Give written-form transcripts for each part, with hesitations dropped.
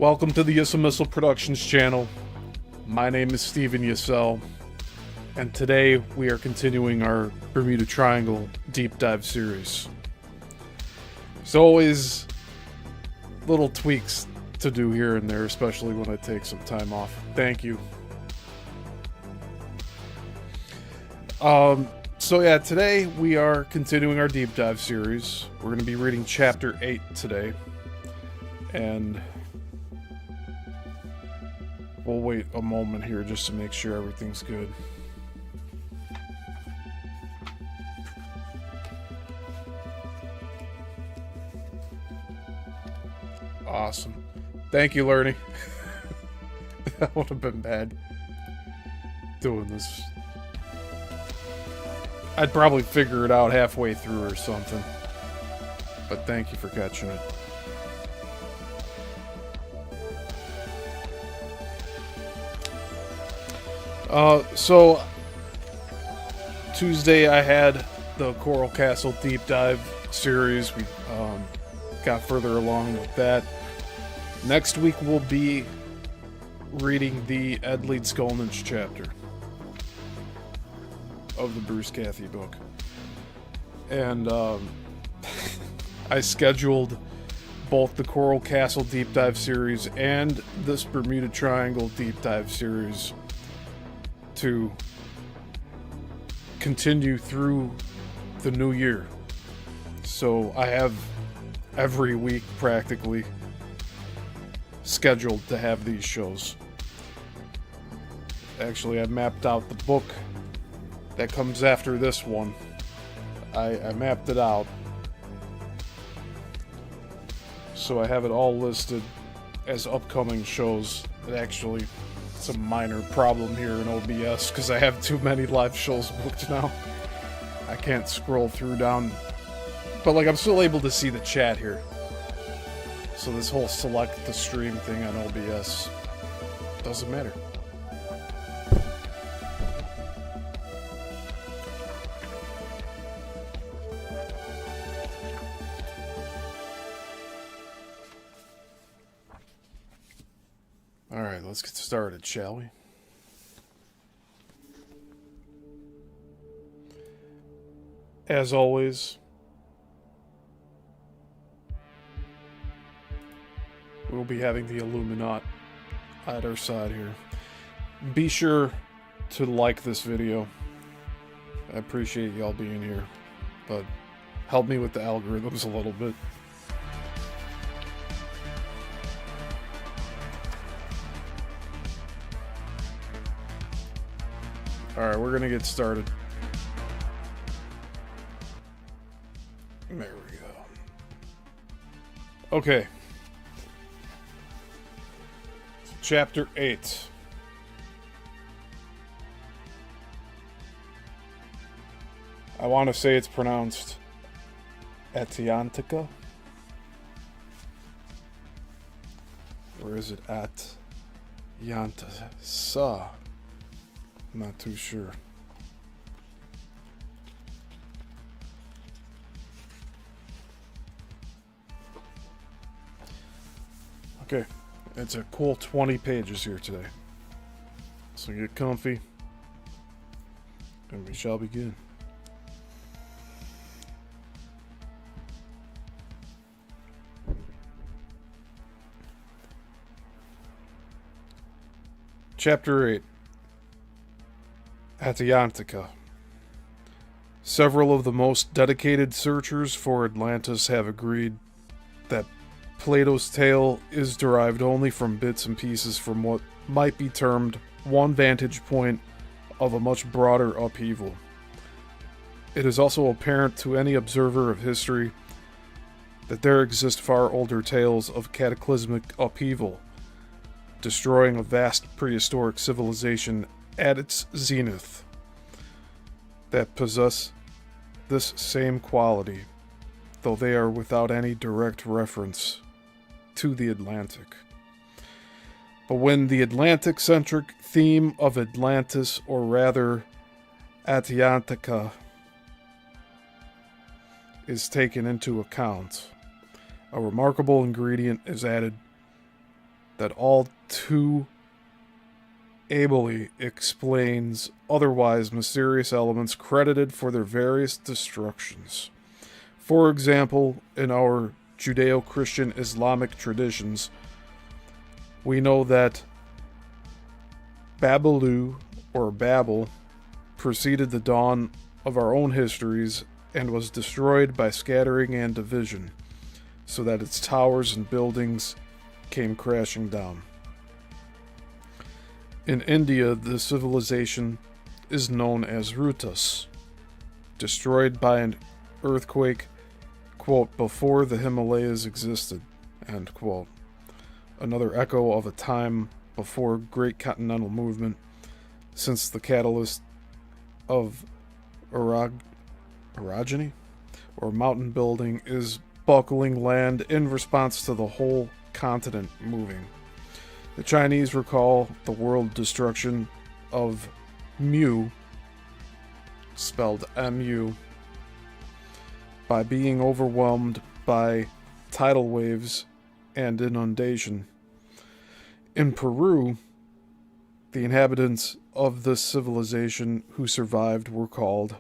Welcome to the Yissilmissil Productions channel. My name is Steven Yissel, and today we are continuing our Bermuda Triangle deep dive series. There's always little tweaks to do here and there, especially when I take some time off. Thank you. So yeah, today we are continuing our deep dive series. We're going to be reading chapter 8 today, and we'll wait a moment here just to make sure everything's good. Awesome. Thank you, Lerny. That would have been bad doing this. I'd probably figure it out halfway through or something. But thank you for catching it. So Tuesday I had the Coral Castle deep dive series. We got further along with that. Next week we'll be reading the Ed Leeds Skolnish chapter of the Bruce Cathy book. And I scheduled both the Coral Castle deep dive series and this Bermuda Triangle deep dive series to continue through the new year. So I have every week practically scheduled to have these shows. Actually, I mapped out the book that comes after this one. I mapped it out, so I have it all listed as upcoming shows. It actually, it's a minor problem here in OBS because I have too many live shows booked now. I can't scroll through down, but like I'm still able to see the chat here. So this whole select the stream thing on OBS doesn't matter. Alright, let's get started, shall we? As always, we'll be having the Illuminati at our side here. Be sure to like this video. I appreciate y'all being here, but help me with the algorithms a little bit. Alright, we're gonna get started. There we go. Okay. Chapter 8. I want to say it's pronounced Atyantica. Or is it Atyantica? I'm not too sure. Okay, it's a cool 20 pages here today. So get comfy, and we shall begin. Chapter 8. Atyantica. Several of the most dedicated searchers for Atlantis have agreed that Plato's tale is derived only from bits and pieces from what might be termed one vantage point of a much broader upheaval. It is also apparent to any observer of history that there exist far older tales of cataclysmic upheaval, destroying a vast prehistoric civilization at its zenith, that possess this same quality, though they are without any direct reference to the Atlantic. But when the Atlantic-centric theme of Atlantis, or rather Atyantica, is taken into account, a remarkable ingredient is added that all too ably explains otherwise mysterious elements credited for their various destructions. For example, in our Judeo-Christian Islamic traditions, we know that Babalu, or Babel, preceded the dawn of our own histories and was destroyed by scattering and division, so that its towers and buildings came crashing down. In India, the civilization is known as Rutas, destroyed by an earthquake, quote, before the Himalayas existed, end quote. Another echo of a time before great continental movement, since the catalyst of orogeny, or mountain building, is buckling land in response to the whole continent moving. The Chinese recall the world destruction of Mu, spelled M-U, by being overwhelmed by tidal waves and inundation. In Peru, the inhabitants of this civilization who survived were called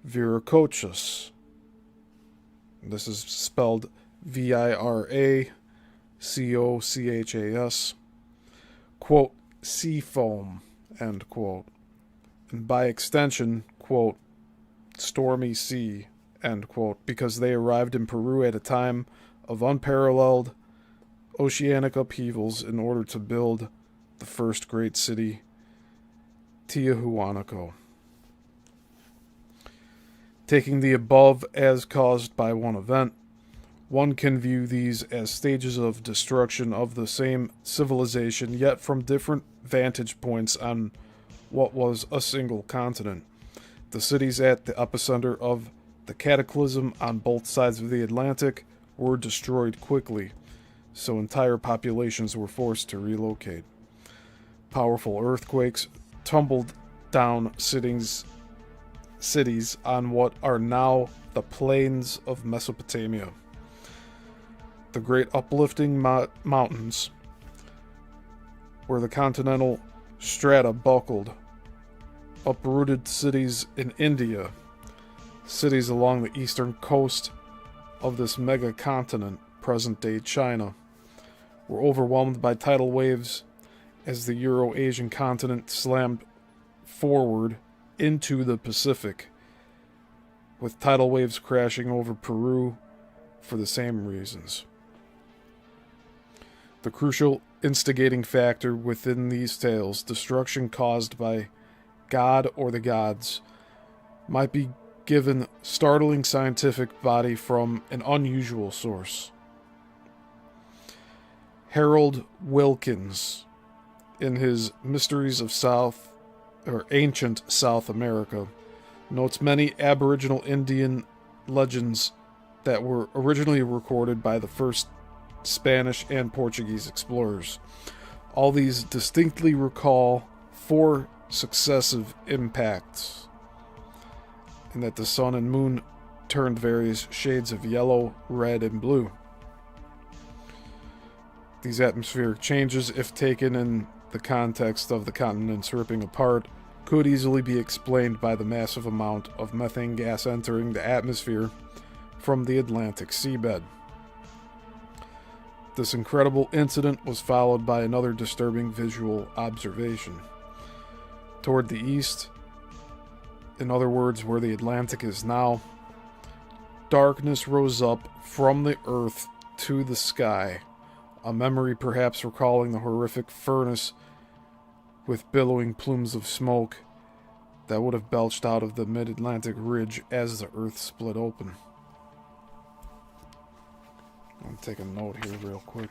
Viracochas. This is spelled Viracochas, quote, sea foam, end quote, and by extension, quote, stormy sea, end quote, because they arrived in Peru at a time of unparalleled oceanic upheavals in order to build the first great city, Tiahuanaco. Taking the above as caused by one event, one can view these as stages of destruction of the same civilization, yet from different vantage points on what was a single continent. The cities at the epicenter of the cataclysm on both sides of the Atlantic were destroyed quickly, so entire populations were forced to relocate. Powerful earthquakes tumbled down cities on what are now the plains of Mesopotamia. The great uplifting mountains, where the continental strata buckled, uprooted cities in India, cities along the eastern coast of this mega continent, present-day China, were overwhelmed by tidal waves as the Euro-Asian continent slammed forward into the Pacific, with tidal waves crashing over Peru for the same reasons. The crucial instigating factor within these tales, destruction caused by God or the gods, might be given startling scientific body from an unusual source. Harold Wilkins, in his Mysteries of Ancient South America, notes many Aboriginal Indian legends that were originally recorded by the first Spanish and Portuguese explorers. All these distinctly recall 4 successive impacts, and that the sun and moon turned various shades of yellow, red, and blue. These atmospheric changes, if taken in the context of the continents ripping apart, could easily be explained by the massive amount of methane gas entering the atmosphere from the Atlantic seabed. This incredible incident was followed by another disturbing visual observation. Toward the east, in other words, where the Atlantic is now, darkness rose up from the earth to the sky, a memory perhaps recalling the horrific furnace with billowing plumes of smoke that would have belched out of the mid-Atlantic ridge as the earth split open. I'm taking a note here real quick.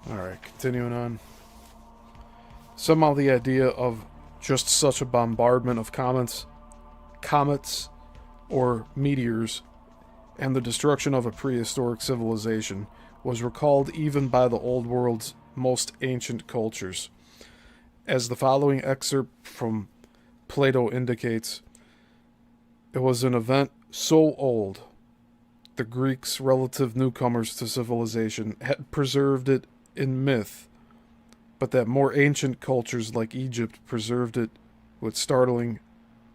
Alright, continuing on. Somehow the idea of just such a bombardment of comets, or meteors, and the destruction of a prehistoric civilization was recalled even by the Old World's most ancient cultures. As the following excerpt from Plato indicates, it was an event so old, the Greeks, relative newcomers to civilization, had preserved it in myth, but that more ancient cultures like Egypt preserved it with startling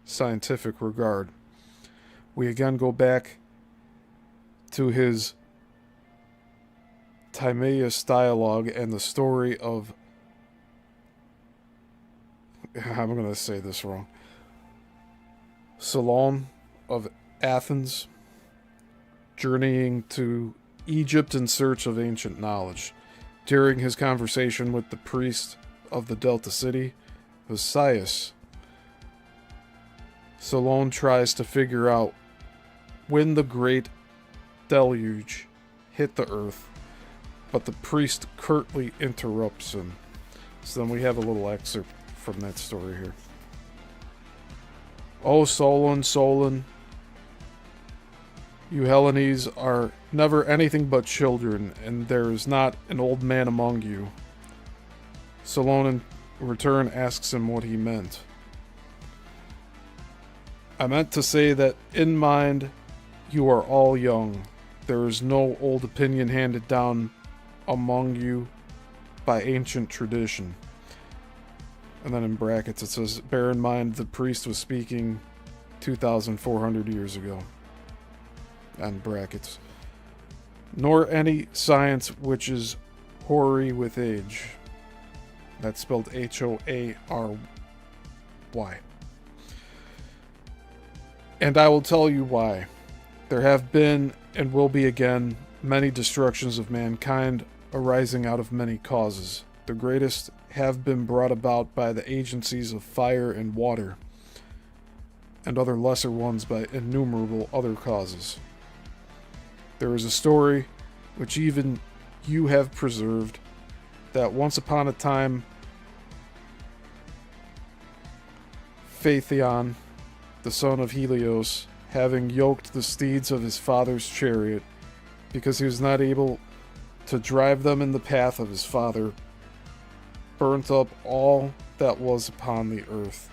scientific regard. We again go back to his Timaeus dialogue and the story of, I'm going to say this wrong, Solon of Athens, journeying to Egypt in search of ancient knowledge. During his conversation with the priest of the Delta City, Osiris, Solon tries to figure out when the great deluge hit the earth, but the priest curtly interrupts him. So then we have a little excerpt from that story here. "O Solon, Solon, you Hellenes are never anything but children, and there is not an old man among you." Solon in return asks him what he meant. "I meant to say that in mind you are all young. There is no old opinion handed down among you by ancient tradition." And then in brackets it says, "Bear in mind the priest was speaking 2,400 years ago." And brackets. "Nor any science which is hoary with age." That's spelled Hoary. "And I will tell you why. There have been, and will be again, many destructions of mankind arising out of many causes. The greatest have been brought about by the agencies of fire and water, and other lesser ones by innumerable other causes. There is a story, which even you have preserved, that once upon a time Phaethon, the son of Helios, having yoked the steeds of his father's chariot, because he was not able to drive them in the path of his father, burnt up all that was upon the earth,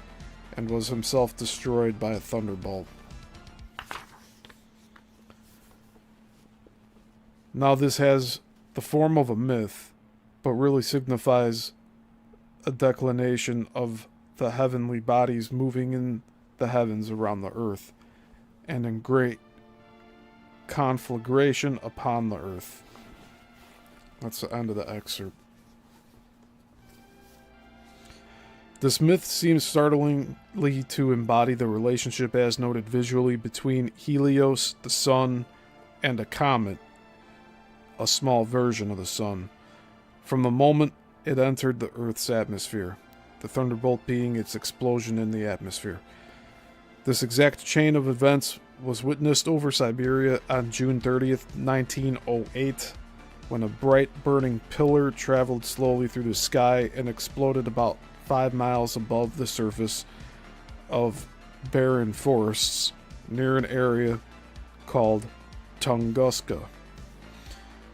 and was himself destroyed by a thunderbolt. Now this has the form of a myth, but really signifies a declination of the heavenly bodies moving in the heavens around the earth, and in great conflagration upon the earth." That's the end of the excerpt. This myth seems startlingly to embody the relationship as noted visually between Helios, the sun, and a comet, a small version of the sun, from the moment it entered the Earth's atmosphere, the thunderbolt being its explosion in the atmosphere. This exact chain of events was witnessed over Siberia on June 30th, 1908, when a bright burning pillar traveled slowly through the sky and exploded about 5 miles above the surface of barren forests near an area called Tunguska.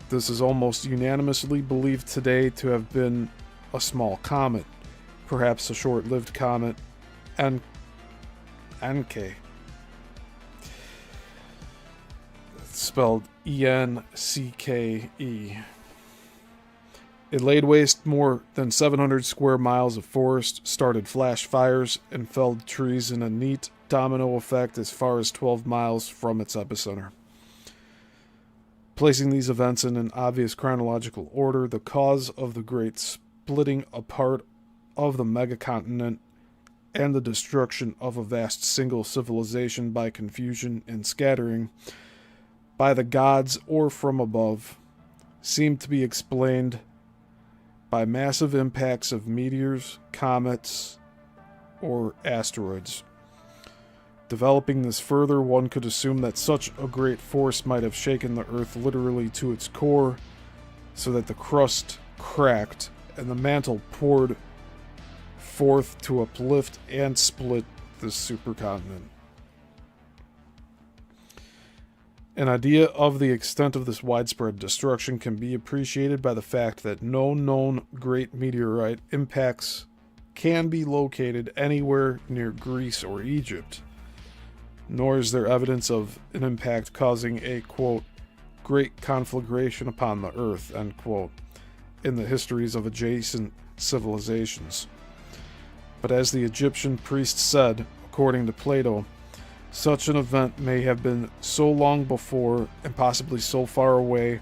This is almost unanimously believed today to have been a small comet, perhaps a short-lived comet, Encke. It's spelled Encke. It laid waste more than 700 square miles of forest, started flash fires, and felled trees in a neat domino effect as far as 12 miles from its epicenter. Placing these events in an obvious chronological order, the cause of the great splitting apart of the megacontinent and the destruction of a vast single civilization by confusion and scattering by the gods or from above seem to be explained by massive impacts of meteors, comets, or asteroids. Developing this further, one could assume that such a great force might have shaken the Earth literally to its core, so that the crust cracked and the mantle poured forth to uplift and split this supercontinent. An idea of the extent of this widespread destruction can be appreciated by the fact that no known great meteorite impacts can be located anywhere near Greece or Egypt, nor is there evidence of an impact causing a, quote, great conflagration upon the earth, end quote, in the histories of adjacent civilizations. But as the Egyptian priest said, according to Plato, such an event may have been so long before and possibly so far away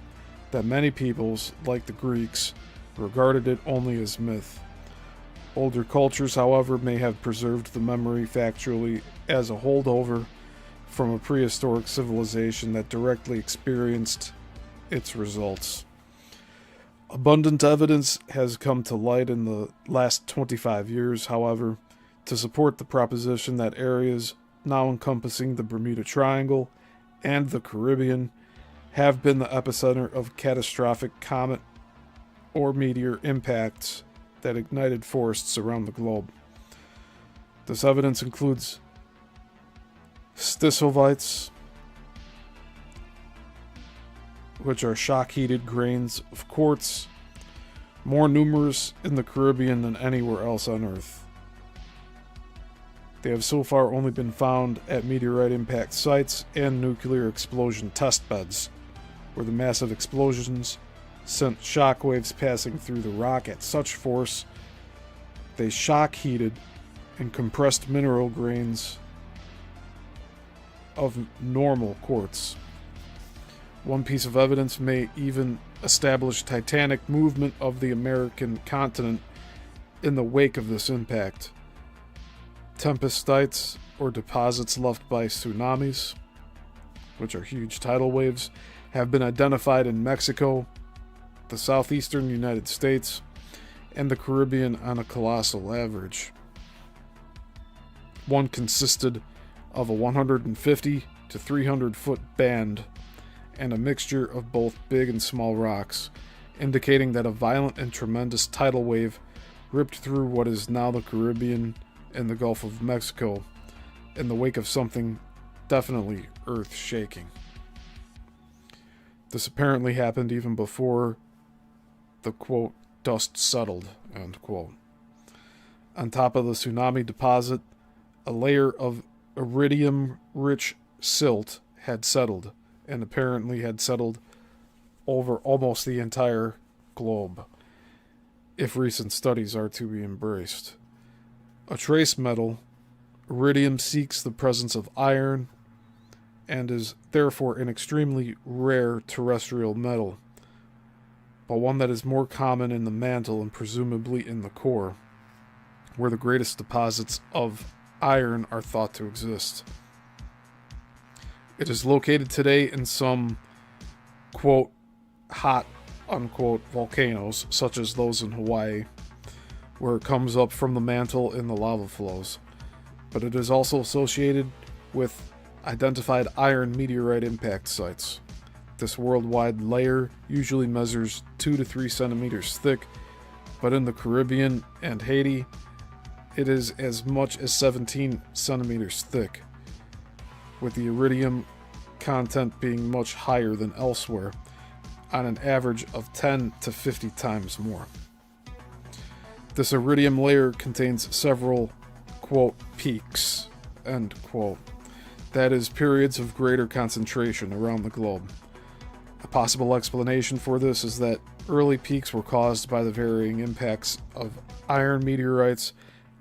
that many peoples, like the Greeks, regarded it only as myth. Older cultures, however, may have preserved the memory factually as a holdover from a prehistoric civilization that directly experienced its results. Abundant evidence has come to light in the last 25 years, however, to support the proposition that areas now encompassing the Bermuda Triangle and the Caribbean have been the epicenter of catastrophic comet or meteor impacts that ignited forests around the globe. This evidence includes stissovites, which are shock-heated grains of quartz, more numerous in the Caribbean than anywhere else on Earth. They have so far only been found at meteorite impact sites and nuclear explosion testbeds, where the massive explosions sent shockwaves passing through the rock at such force they shock-heated and compressed mineral grains of normal quartz. One piece of evidence may even establish titanic movement of the American continent in the wake of this impact. Tempestites, or deposits left by tsunamis, which are huge tidal waves, have been identified in Mexico, the southeastern United States, and the Caribbean on a colossal average. One consisted of a 150 to 300 foot band and a mixture of both big and small rocks, indicating that a violent and tremendous tidal wave ripped through what is now the Caribbean and the Gulf of Mexico in the wake of something definitely earth-shaking. This apparently happened even before the, quote, dust settled, end quote. On top of the tsunami deposit, a layer of iridium-rich silt had settled, and apparently had settled over almost the entire globe, if recent studies are to be embraced. A trace metal, iridium seeks the presence of iron and is therefore an extremely rare terrestrial metal, but one that is more common in the mantle and presumably in the core, where the greatest deposits of iron are thought to exist. It is located today in some, quote, hot, unquote, volcanoes, such as those in Hawaii, where it comes up from the mantle in the lava flows, but it is also associated with identified iron meteorite impact sites. This worldwide layer usually measures 2 to 3 centimeters thick, but in the Caribbean and Haiti, it is as much as 17 centimeters thick, with the iridium content being much higher than elsewhere, on an average of 10 to 50 times more. This iridium layer contains several, quote, peaks, end quote. That is, periods of greater concentration around the globe. A possible explanation for this is that early peaks were caused by the varying impacts of iron meteorites,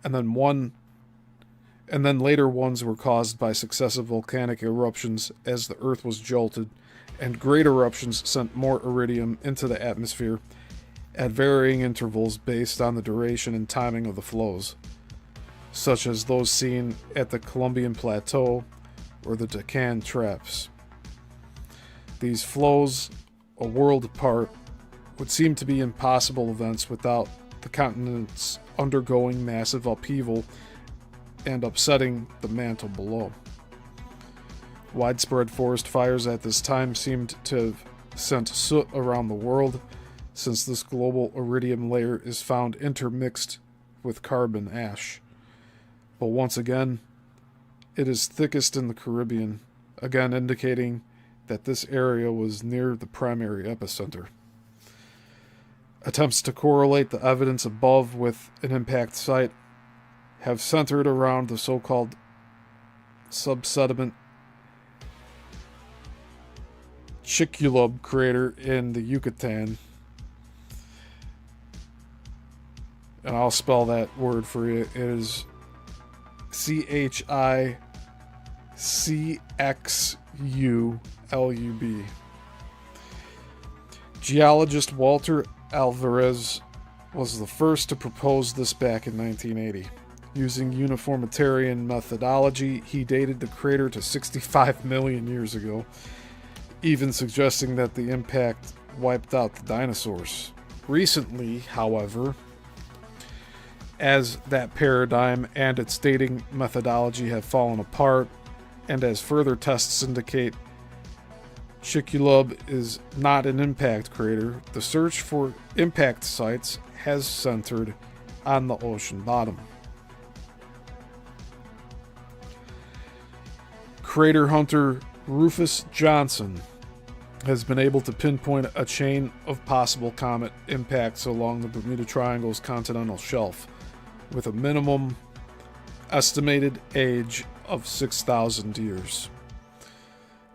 and then later ones were caused by successive volcanic eruptions as the Earth was jolted, and great eruptions sent more iridium into the atmosphere at varying intervals based on the duration and timing of the flows, such as those seen at the Columbian Plateau or the Deccan Traps. These flows, a world apart, would seem to be impossible events without the continents undergoing massive upheaval and upsetting the mantle below. Widespread forest fires at this time seemed to have sent soot around the world, since this global iridium layer is found intermixed with carbon ash. But once again, it is thickest in the Caribbean, again indicating that this area was near the primary epicenter. Attempts to correlate the evidence above with an impact site have centered around the so-called subsediment Chicxulub crater in the Yucatan. And I'll spell that word for you. It is Chicxulub. Geologist Walter Alvarez was the first to propose this back in 1980. Using uniformitarian methodology, he dated the crater to 65 million years ago, even suggesting that the impact wiped out the dinosaurs. Recently, however, as that paradigm and its dating methodology have fallen apart, and as further tests indicate Chicxulub is not an impact crater, the search for impact sites has centered on the ocean bottom. Crater hunter Rufus Johnson has been able to pinpoint a chain of possible comet impacts along the Bermuda Triangle's continental shelf, with a minimum estimated age of 6,000 years.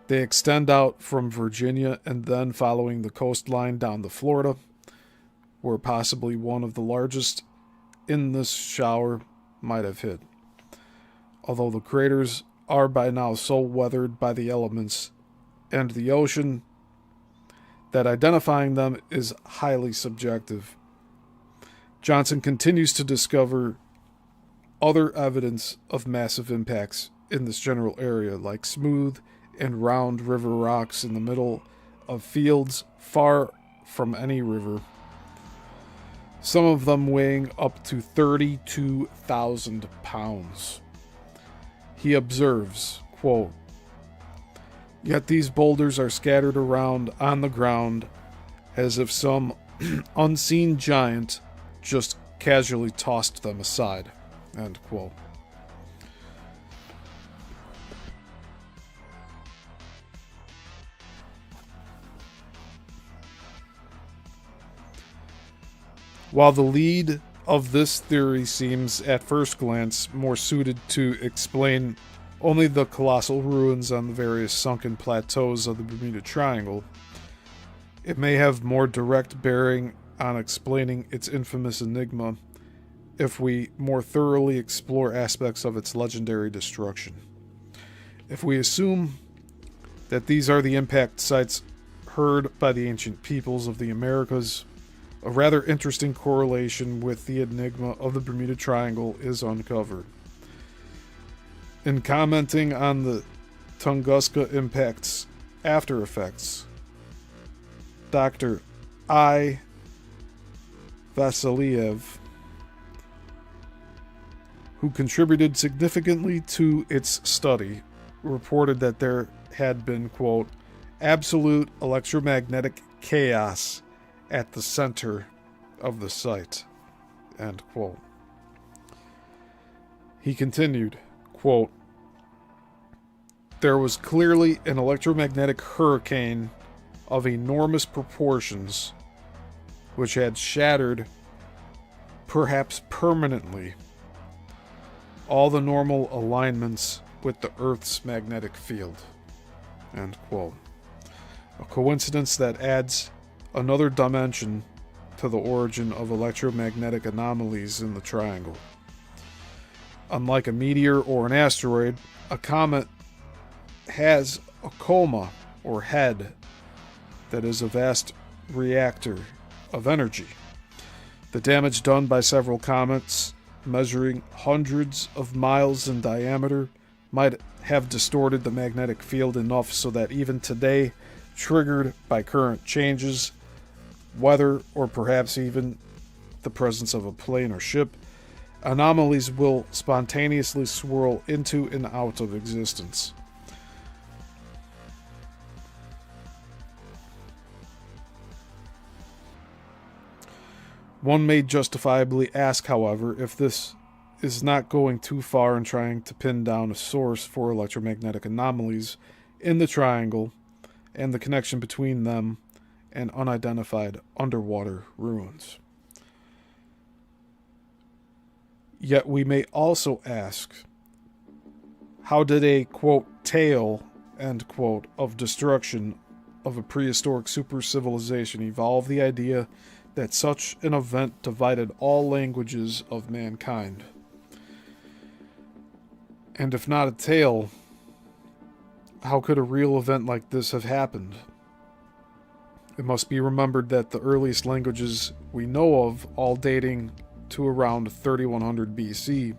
They extend out from Virginia and then following the coastline down to Florida, where possibly one of the largest in this shower might have hit. Although the craters are by now so weathered by the elements and the ocean that identifying them is highly subjective. Johnson continues to discover other evidence of massive impacts in this general area, like smooth and round river rocks in the middle of fields far from any river, some of them weighing up to 32,000 pounds. He observes, quote, "Yet these boulders are scattered around on the ground as if some unseen giant just casually tossed them aside," end quote. While the lead of this theory seems at first glance more suited to explain only the colossal ruins on the various sunken plateaus of the Bermuda Triangle, it may have more direct bearing on explaining its infamous enigma if we more thoroughly explore aspects of its legendary destruction. If we assume that these are the impact sites heard by the ancient peoples of the Americas, a rather interesting correlation with the enigma of the Bermuda Triangle is uncovered. In commenting on the Tunguska impact's after effects, Dr. I. Vasiliev, who contributed significantly to its study, reported that there had been, quote, "absolute electromagnetic chaos at the center of the site," end quote. He continued, quote, "There was clearly an electromagnetic hurricane of enormous proportions which had shattered, perhaps permanently, all the normal alignments with the Earth's magnetic field," end quote. A coincidence that adds another dimension to the origin of electromagnetic anomalies in the triangle. Unlike a meteor or an asteroid, a comet has a coma, or head, that is a vast reactor of energy. The damage done by several comets, measuring hundreds of miles in diameter, might have distorted the magnetic field enough so that even today, triggered by current changes, weather, or perhaps even the presence of a plane or ship, anomalies will spontaneously swirl into and out of existence. One may justifiably ask, however, if this is not going too far in trying to pin down a source for electromagnetic anomalies in the triangle and the connection between them and unidentified underwater ruins. Yet we may also ask, how did a, quote, tale, end quote, of destruction of a prehistoric super civilization evolve the idea that such an event divided all languages of mankind? And if not a tale, how could a real event like this have happened? It must be remembered that the earliest languages we know of, all dating to around 3100 BC,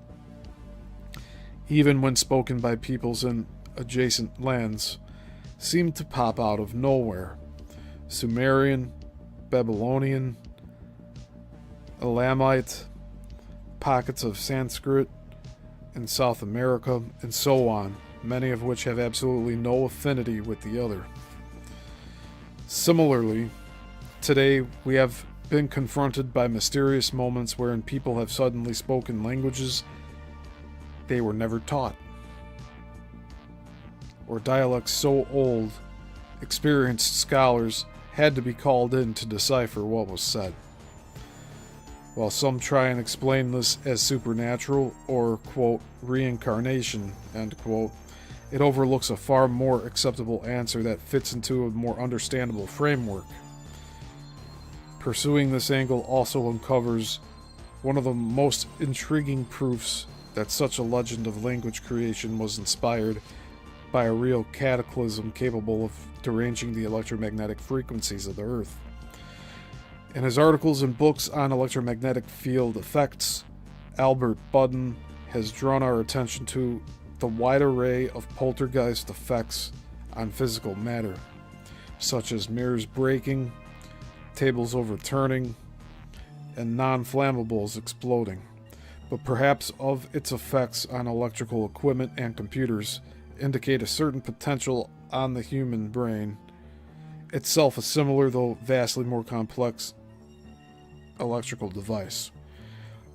even when spoken by peoples in adjacent lands, seemed to pop out of nowhere. Sumerian, Babylonian, Elamite, pockets of Sanskrit in South America, and so on, many of which have absolutely no affinity with the other. Similarly, today we have been confronted by mysterious moments wherein people have suddenly spoken languages they were never taught, or dialects so old, experienced scholars had to be called in to decipher what was said. While some try and explain this as supernatural or, quote, reincarnation, end quote, it overlooks a far more acceptable answer that fits into a more understandable framework. Pursuing this angle also uncovers one of the most intriguing proofs that such a legend of language creation was inspired by a real cataclysm capable of deranging the electromagnetic frequencies of the Earth. In his articles and books on electromagnetic field effects, Albert Budden has drawn our attention to the wide array of poltergeist effects on physical matter, such as mirrors breaking, tables overturning, and non-flammables exploding, but perhaps of its effects on electrical equipment and computers indicate a certain potential on the human brain, itself a similar though vastly more complex electrical device.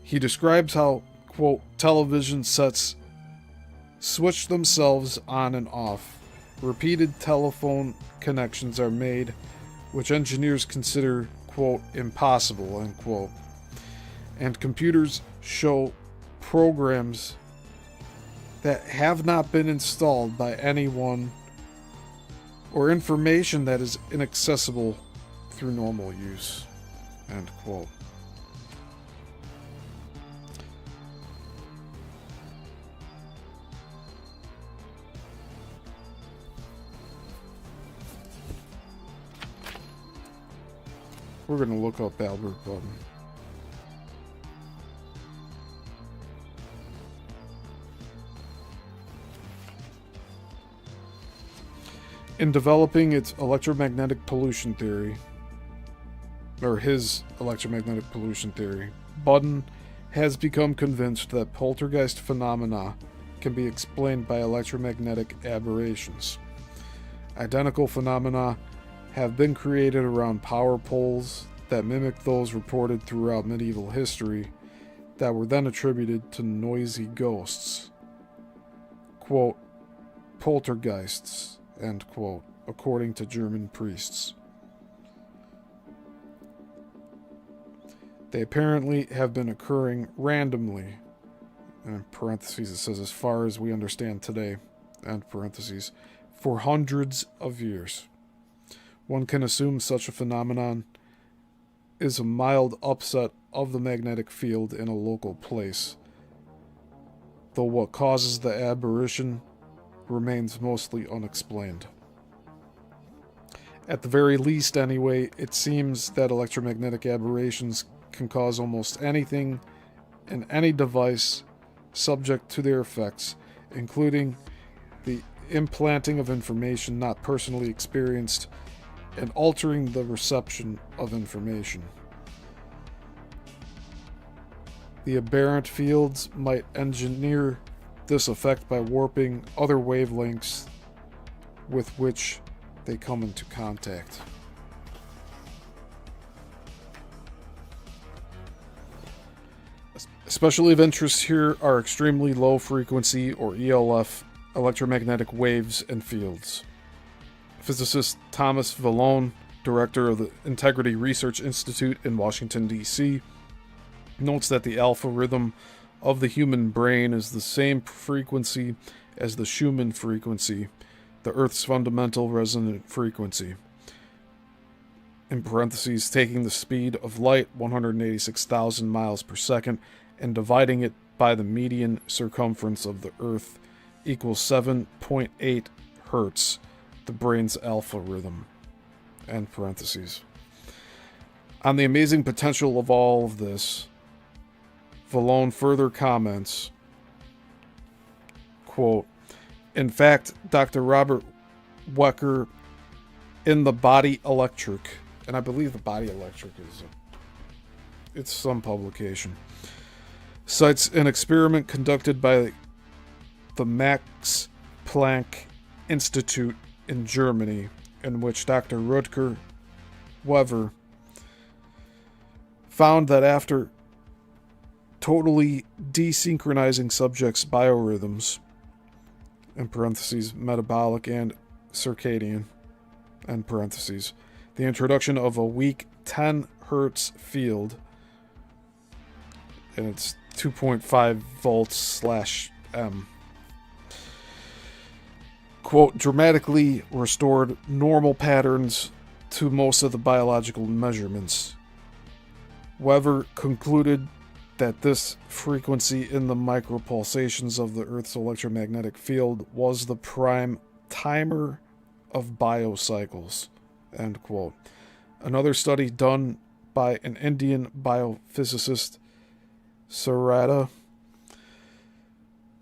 He describes how, quote, television sets switch themselves on and off. Repeated telephone connections are made, which engineers consider, quote, impossible, end quote. And computers show programs that have not been installed by anyone or information that is inaccessible through normal use, end quote. We're going to look up Albert Budden. In developing its electromagnetic pollution theory, or his electromagnetic pollution theory, Budden has become convinced that poltergeist phenomena can be explained by electromagnetic aberrations. Identical phenomena have been created around power poles that mimic those reported throughout medieval history that were then attributed to noisy ghosts. Quote, poltergeists, end quote, according to German priests. They apparently have been occurring randomly, and in parentheses it says as far as we understand today, end parentheses, for hundreds of years. One can assume such a phenomenon is a mild upset of the magnetic field in a local place, though what causes the aberration remains mostly unexplained. At the very least, anyway, it seems that electromagnetic aberrations can cause almost anything in any device subject to their effects, including the implanting of information not personally experienced and altering the reception of information. The aberrant fields might engineer this effect by warping other wavelengths with which they come into contact. Especially of interest here are extremely low frequency, or ELF, electromagnetic waves and fields. Physicist Thomas Vallone, director of the Integrity Research Institute in Washington, D.C., notes that the alpha rhythm of the human brain is the same frequency as the Schumann frequency, the Earth's fundamental resonant frequency. In parentheses, taking the speed of light, 186,000 miles per second, and dividing it by the median circumference of the Earth equals 7.8 hertz, the brain's alpha rhythm. End parentheses. On the amazing potential of all of this, Vallone further comments, quote, "In fact, Dr. Robert Wecker in The Body Electric," and I believe The Body Electric it's some publication, cites an experiment conducted by the Max Planck Institute in Germany, in which Dr. Rutger Wever found that after totally desynchronizing subjects' biorhythms, in parentheses, metabolic and circadian, end parentheses, the introduction of a weak 10 hertz field, and it's 2.5 volts /m, quote, dramatically restored normal patterns to most of the biological measurements. Wever concluded that this frequency in the micropulsations of the Earth's electromagnetic field was the prime timer of biocycles, end quote. Another study done by an Indian biophysicist, Sarada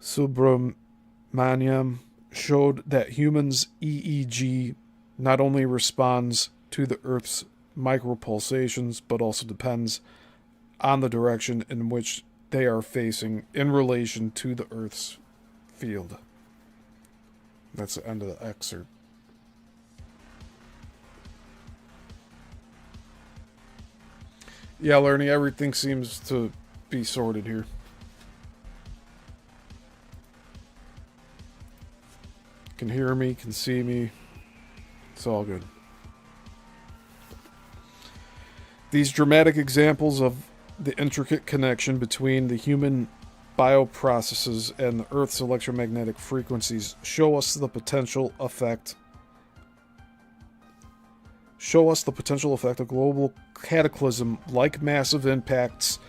Subramaniam, showed that humans' EEG not only responds to the Earth's micropulsations, but also depends on the direction in which they are facing in relation to the Earth's field. That's the end of the excerpt. Yeah, Lerny, everything seems to be sorted here. Can hear me, can see me. It's all good. These dramatic examples of the intricate connection between the human bioprocesses and the Earth's electromagnetic frequencies show us the potential effect of global cataclysm like massive impacts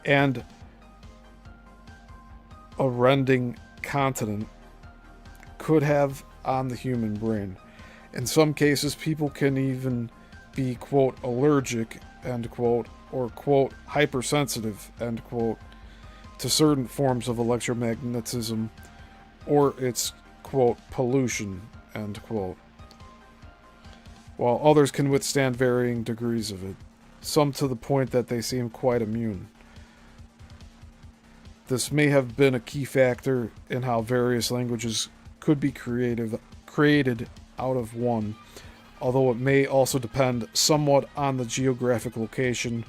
and a rending continent could have on the human brain. In some cases, people can even be, quote, allergic, end quote, or, quote, hypersensitive, end quote, to certain forms of electromagnetism or its, quote, pollution, end quote, while others can withstand varying degrees of it, some to the point that they seem quite immune. This may have been a key factor in how various languages could be created out of one, although it may also depend somewhat on the geographic location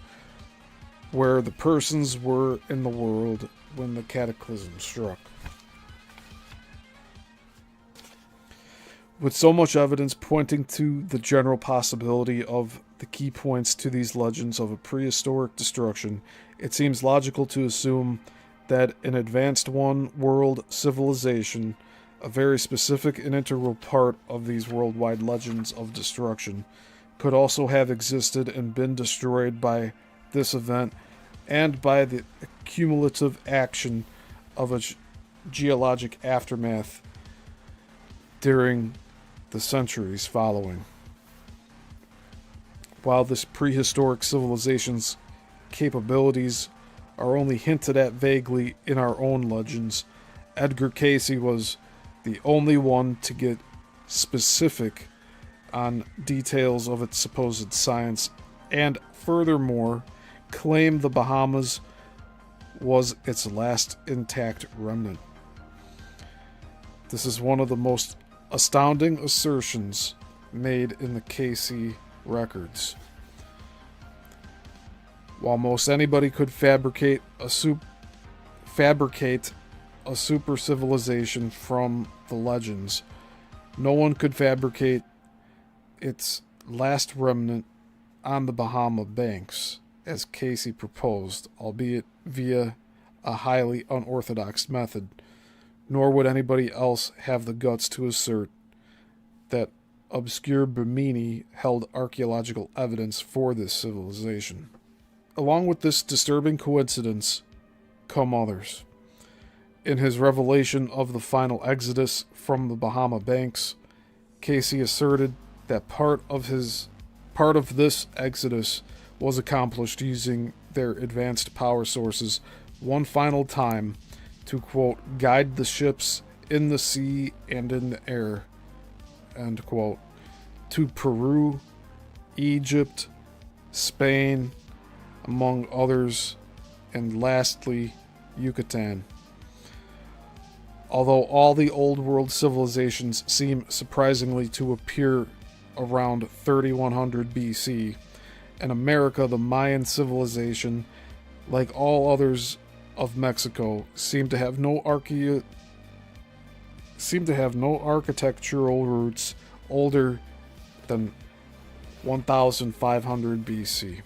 where the persons were in the world when the cataclysm struck. With so much evidence pointing to the general possibility of the key points to these legends of a prehistoric destruction, it seems logical to assume that an advanced one-world civilization, a very specific and integral part of these worldwide legends of destruction, could also have existed and been destroyed by this event and by the cumulative action of a geologic aftermath during the centuries following. While this prehistoric civilization's capabilities are only hinted at vaguely in our own legends, Edgar Cayce was the only one to get specific on details of its supposed science, and furthermore claimed the Bahamas was its last intact remnant. This is one of the most astounding assertions made in the Cayce records. While most anybody could fabricate a super civilization from the legends, no one could fabricate its last remnant on the Bahama Banks, as Casey proposed, albeit via a highly unorthodox method, nor would anybody else have the guts to assert that obscure Bimini held archaeological evidence for this civilization. Along with this disturbing coincidence come others. In his revelation of the final exodus from the Bahama Banks, Casey asserted that part of this exodus was accomplished using their advanced power sources one final time to, quote, guide the ships in the sea and in the air, end quote, to Peru, Egypt, Spain, among others, and lastly, Yucatan. Although all the old world civilizations seem surprisingly to appear around 3100 BC, in America, the Mayan civilization, like all others of Mexico, seem to have no architectural roots older than 1500 BC.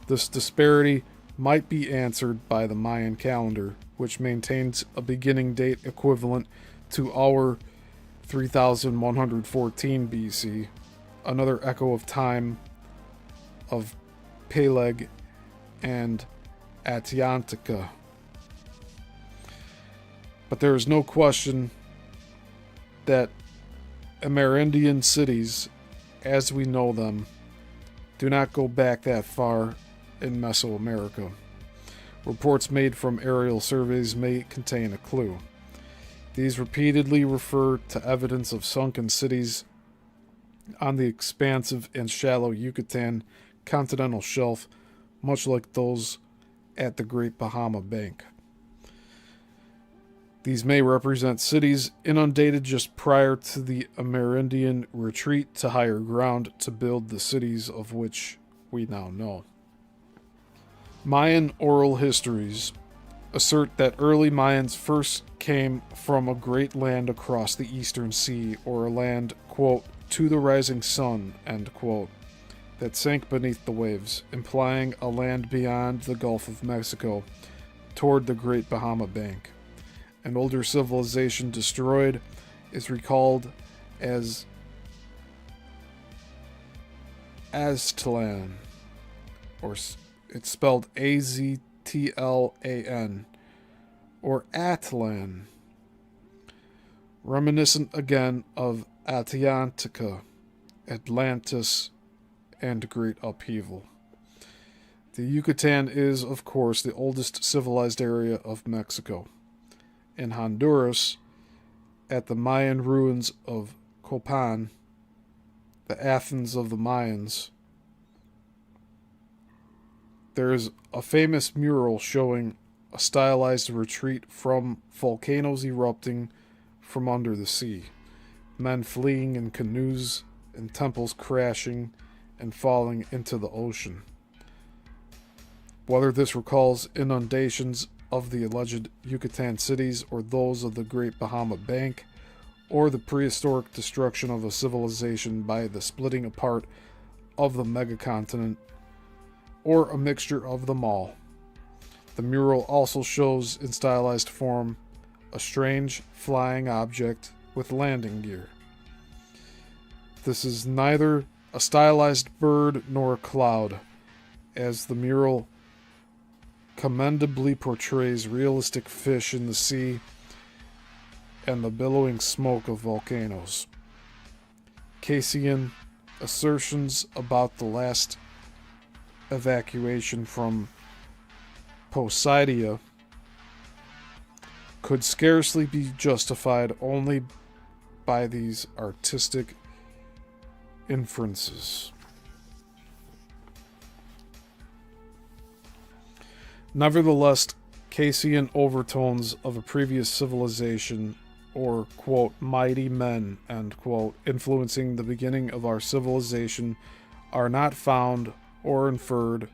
This disparity might be answered by the Mayan calendar, which maintains a beginning date equivalent to our 3114 BC, another echo of time of Peleg and Atyantica. But there is no question that Amerindian cities, as we know them, do not go back that far in Mesoamerica. Reports made from aerial surveys may contain a clue. These repeatedly refer to evidence of sunken cities on the expansive and shallow Yucatan continental shelf, much like those at the Great Bahama Bank. These may represent cities inundated just prior to the Amerindian retreat to higher ground to build the cities of which we now know. Mayan oral histories assert that early Mayans first came from a great land across the eastern sea, or a land, quote, to the rising sun, end quote, that sank beneath the waves, implying a land beyond the Gulf of Mexico, toward the Great Bahama Bank. An older civilization destroyed is recalled as Aztlan, or it's spelled Aztlan, or Atlan, reminiscent again of Atyantica, Atlantis, and Great Upheaval. The Yucatan is, of course, the oldest civilized area of Mexico. In Honduras, at the Mayan ruins of Copan, the Athens of the Mayans, there is a famous mural showing a stylized retreat from volcanoes erupting from under the sea, men fleeing in canoes, and temples crashing and falling into the ocean. Whether this recalls inundations of the alleged Yucatan cities, or those of the Great Bahama Bank, or the prehistoric destruction of a civilization by the splitting apart of the megacontinent, or a mixture of them all. The mural also shows in stylized form a strange flying object with landing gear. This is neither a stylized bird nor a cloud, as the mural commendably portrays realistic fish in the sea and the billowing smoke of volcanoes. Cassian assertions about the last evacuation from Poseidia could scarcely be justified only by these artistic inferences. Nevertheless, Cassian overtones of a previous civilization, or, quote, mighty men, end quote, influencing the beginning of our civilization are not found or inferred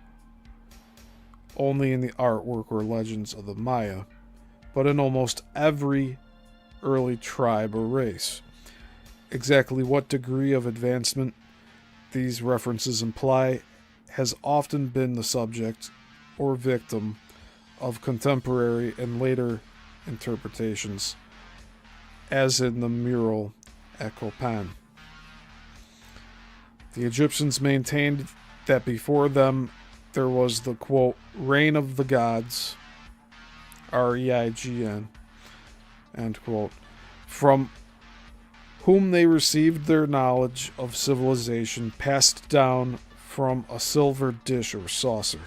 only in the artwork or legends of the Maya, but in almost every early tribe or race. Exactly what degree of advancement these references imply has often been the subject or victim of contemporary and later interpretations, as in the mural at Copan. The Egyptians maintained that before them there was the, quote, reign of the gods, Reign, end quote, from whom they received their knowledge of civilization passed down from a silver dish or saucer.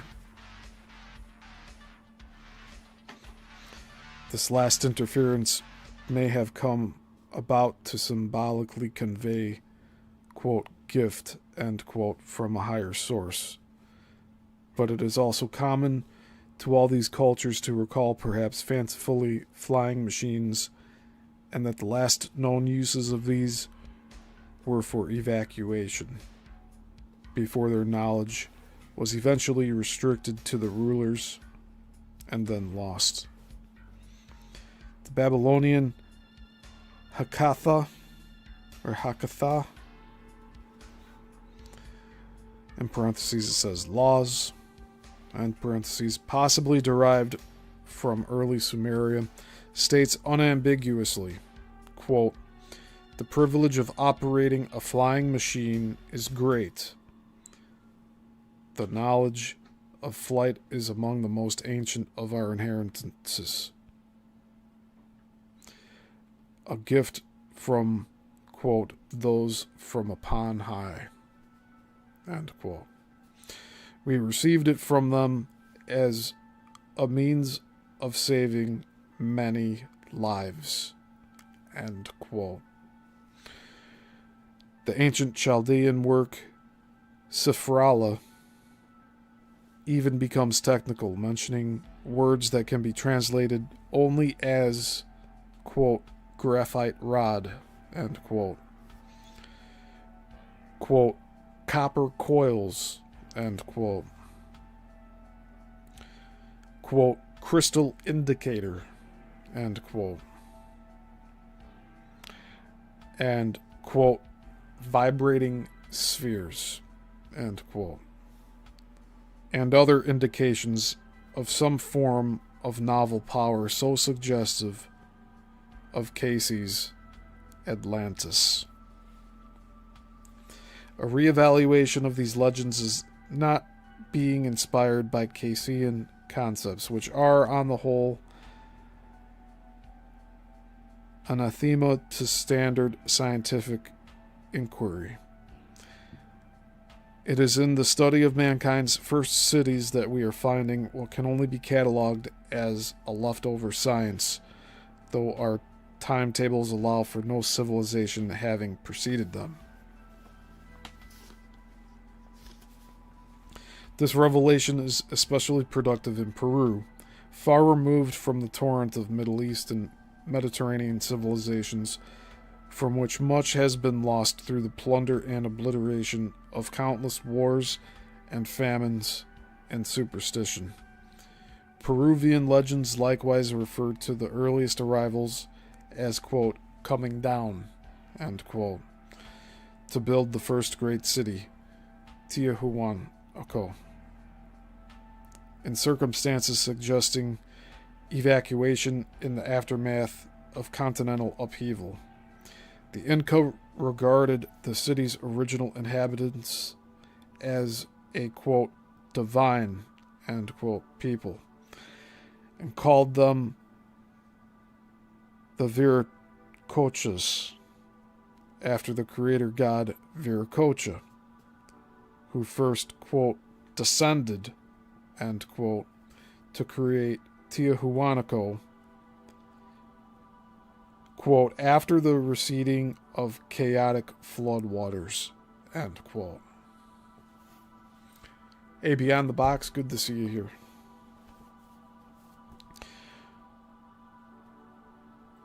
This last interference may have come about to symbolically convey, quote, gift, end quote, from a higher source. But it is also common to all these cultures to recall perhaps fancifully flying machines, and that the last known uses of these were for evacuation, before their knowledge was eventually restricted to the rulers and then lost. The Babylonian Hakatha, or Hakatha, in parentheses it says laws, and parentheses, possibly derived from early Sumeria, states unambiguously, quote, the privilege of operating a flying machine is great. The knowledge of flight is among the most ancient of our inheritances. A gift from, quote, those from upon high, end quote. We received it from them as a means of saving many lives, end quote. The ancient Chaldean work Sifrala even becomes technical, mentioning words that can be translated only as, quote, graphite rod, end quote. Quote, copper coils, end quote. Quote, crystal indicator, end quote. And, quote, vibrating spheres, end quote. And other indications of some form of novel power so suggestive of Casey's Atlantis. A reevaluation of these legends is not being inspired by Caseian concepts, which are, on the whole, anathema to standard scientific inquiry. It is in the study of mankind's first cities that we are finding what can only be catalogued as a leftover science, though our timetables allow for no civilization having preceded them. This revelation is especially productive in Peru, far removed from the torrent of Middle East and Mediterranean civilizations, from which much has been lost through the plunder and obliteration of countless wars and famines and superstition. Peruvian legends likewise refer to the earliest arrivals as, quote, coming down, end quote, to build the first great city, Tiahuanaco, in circumstances suggesting evacuation in the aftermath of continental upheaval. The Inca regarded the city's original inhabitants as a, quote, divine, end quote, people, and called them the Viracochas, after the creator god Viracocha, who first, quote, descended, end quote, to create Tiahuanaco, quote, after the receding of chaotic floodwaters, end quote. Hey, Beyond the Box, good to see you here.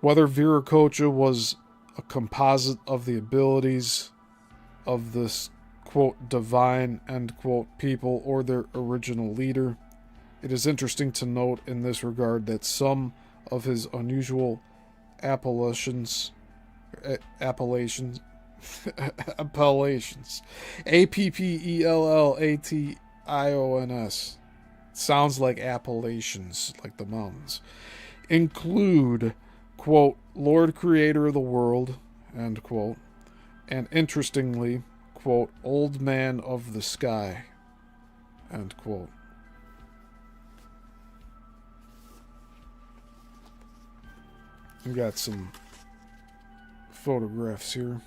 Whether Viracocha was a composite of the abilities of this quote, divine, end quote, people or their original leader. It is interesting to note in this regard that some of his unusual appellations, appellations, Appellations, sounds like Appalachians, like the mountains, include, quote, Lord Creator of the world, end quote, and interestingly, quote, Old Man of the Sky, end quote. We got some photographs here.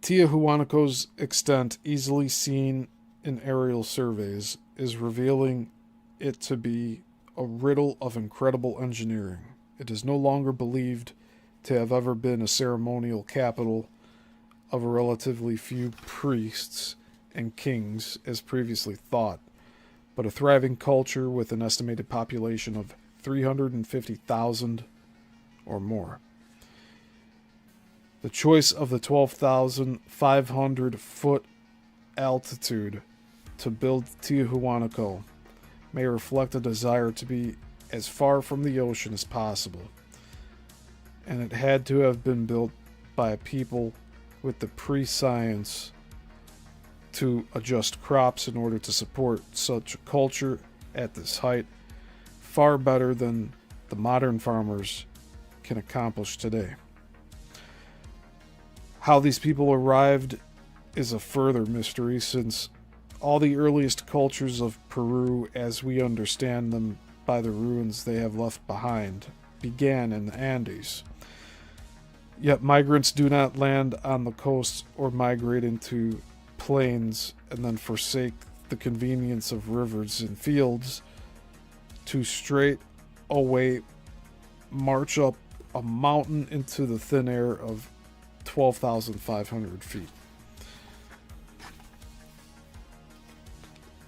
Tiahuanaco's extent, easily seen in aerial surveys, is revealing it to be a riddle of incredible engineering. It is no longer believed to have ever been a ceremonial capital of a relatively few priests and kings, as previously thought, but a thriving culture with an estimated population of 350,000 or more. The choice of the 12,500 foot altitude to build Tiahuanaco may reflect a desire to be as far from the ocean as possible, and it had to have been built by a people with the pre-science to adjust crops in order to support such a culture at this height, far better than the modern farmers can accomplish today. How these people arrived is a further mystery, since all the earliest cultures of Peru, as we understand them by the ruins they have left behind, began in the Andes. Yet migrants do not land on the coast or migrate into plains and then forsake the convenience of rivers and fields to straight away march up a mountain into the thin air of 12,500 feet.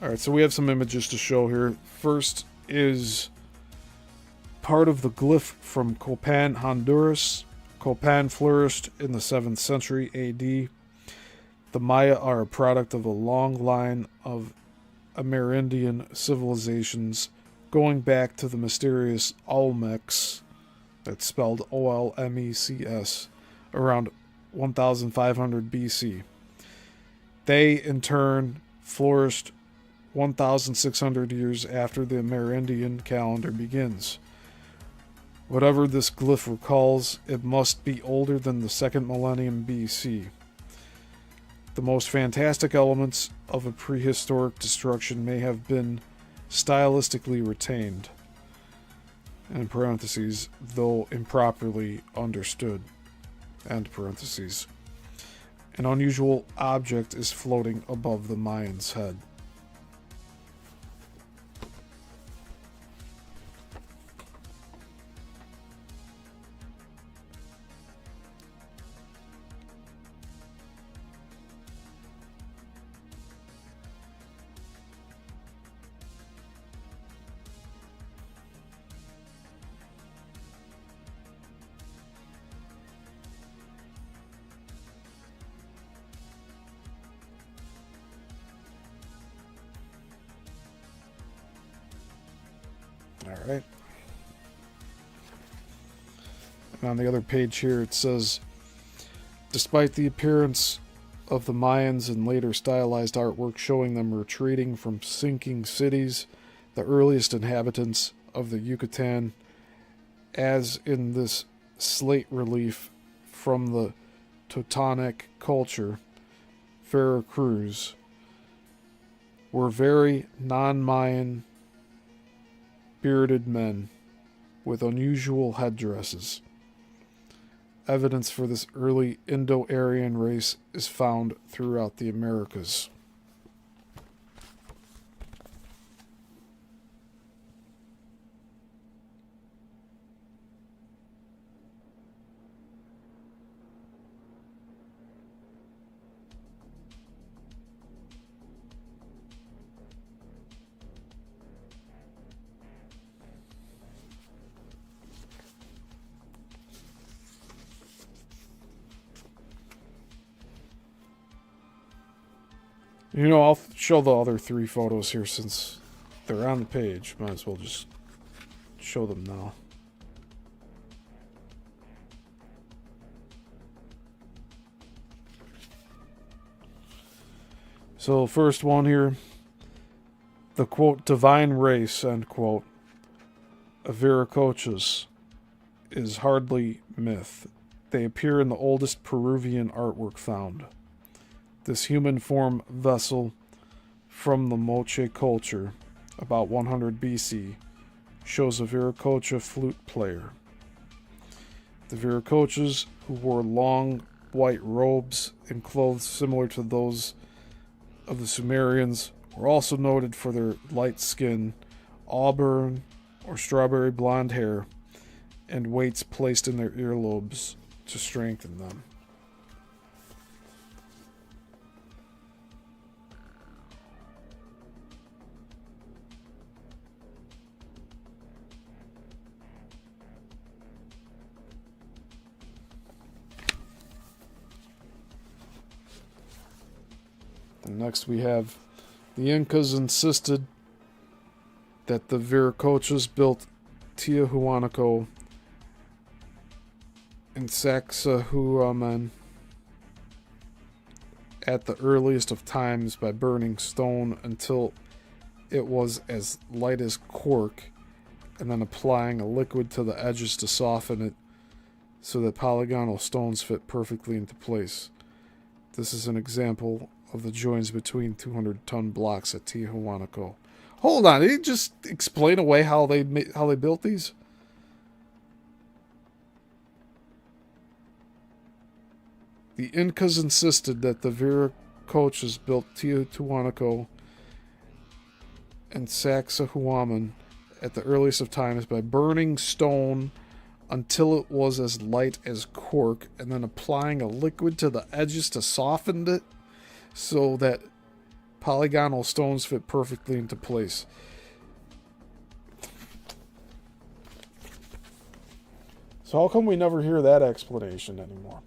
Alright, so we have some images to show here. First is part of the glyph from Copan, Honduras. Copan flourished in the 7th century AD. The Maya are a product of a long line of Amerindian civilizations going back to the mysterious Olmecs, that's spelled Olmecs, around 1500 BC. They, in turn, flourished 1,600 years after the Amerindian calendar begins. Whatever this glyph recalls, it must be older than the 2nd millennium BC. The most fantastic elements of a prehistoric destruction may have been stylistically retained, in parentheses, though improperly understood, end parentheses. An unusual object is floating above the Mayan's head. Alright. And on the other page here it says, despite the appearance of the Mayans and later stylized artwork showing them retreating from sinking cities, the earliest inhabitants of the Yucatan, as in this slate relief from the Teutonic culture, Veracruz, were very non-Mayan bearded men with unusual headdresses. Evidence for this early Indo-Aryan race is found throughout the Americas. You know, I'll show the other 3 photos here since they're on the page. Might as well just show them now. So, first one here. The quote, divine race, end quote, of Viracochas is hardly myth. They appear in the oldest Peruvian artwork found. This human form vessel from the Moche culture, about 100 BC, shows a Viracocha flute player. The Viracochas, who wore long white robes and clothes similar to those of the Sumerians, were also noted for their light skin, auburn or strawberry blonde hair, and weights placed in their earlobes to strengthen them. And next we have the Incas insisted that the Viracochas built Tiahuanaco and Sacsayhuaman at the earliest of times by burning stone until it was as light as cork, and then applying a liquid to the edges to soften it so that polygonal stones fit perfectly into place. This is an example of the joins between 200-ton blocks at Tiahuanaco. Hold on, did he just explain away how they built these? The Incas insisted that the Viracochas built Tiahuanaco and Sacsayhuaman at the earliest of times by burning stone until it was as light as cork, and then applying a liquid to the edges to soften it so that polygonal stones fit perfectly into place. So how come we never hear that explanation anymore?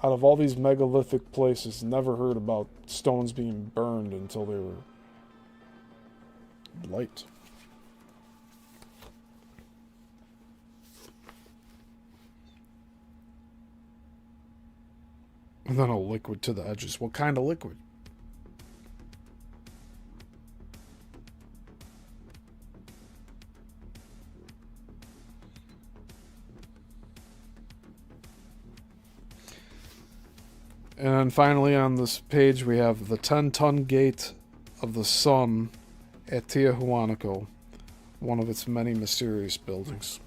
Out of all these megalithic places, never heard about stones being burned until they were light. And then a liquid to the edges. What kind of liquid? And then finally on this page we have the 10-ton gate of the sun at Tiahuanaco, one of its many mysterious buildings.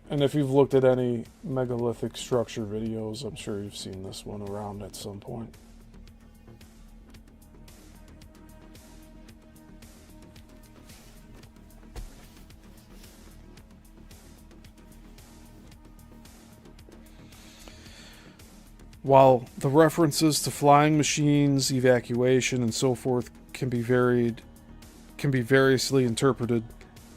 And if you've looked at any megalithic structure videos, I'm sure you've seen this one around at some point. While the references to flying machines, evacuation, and so forth can be variously interpreted,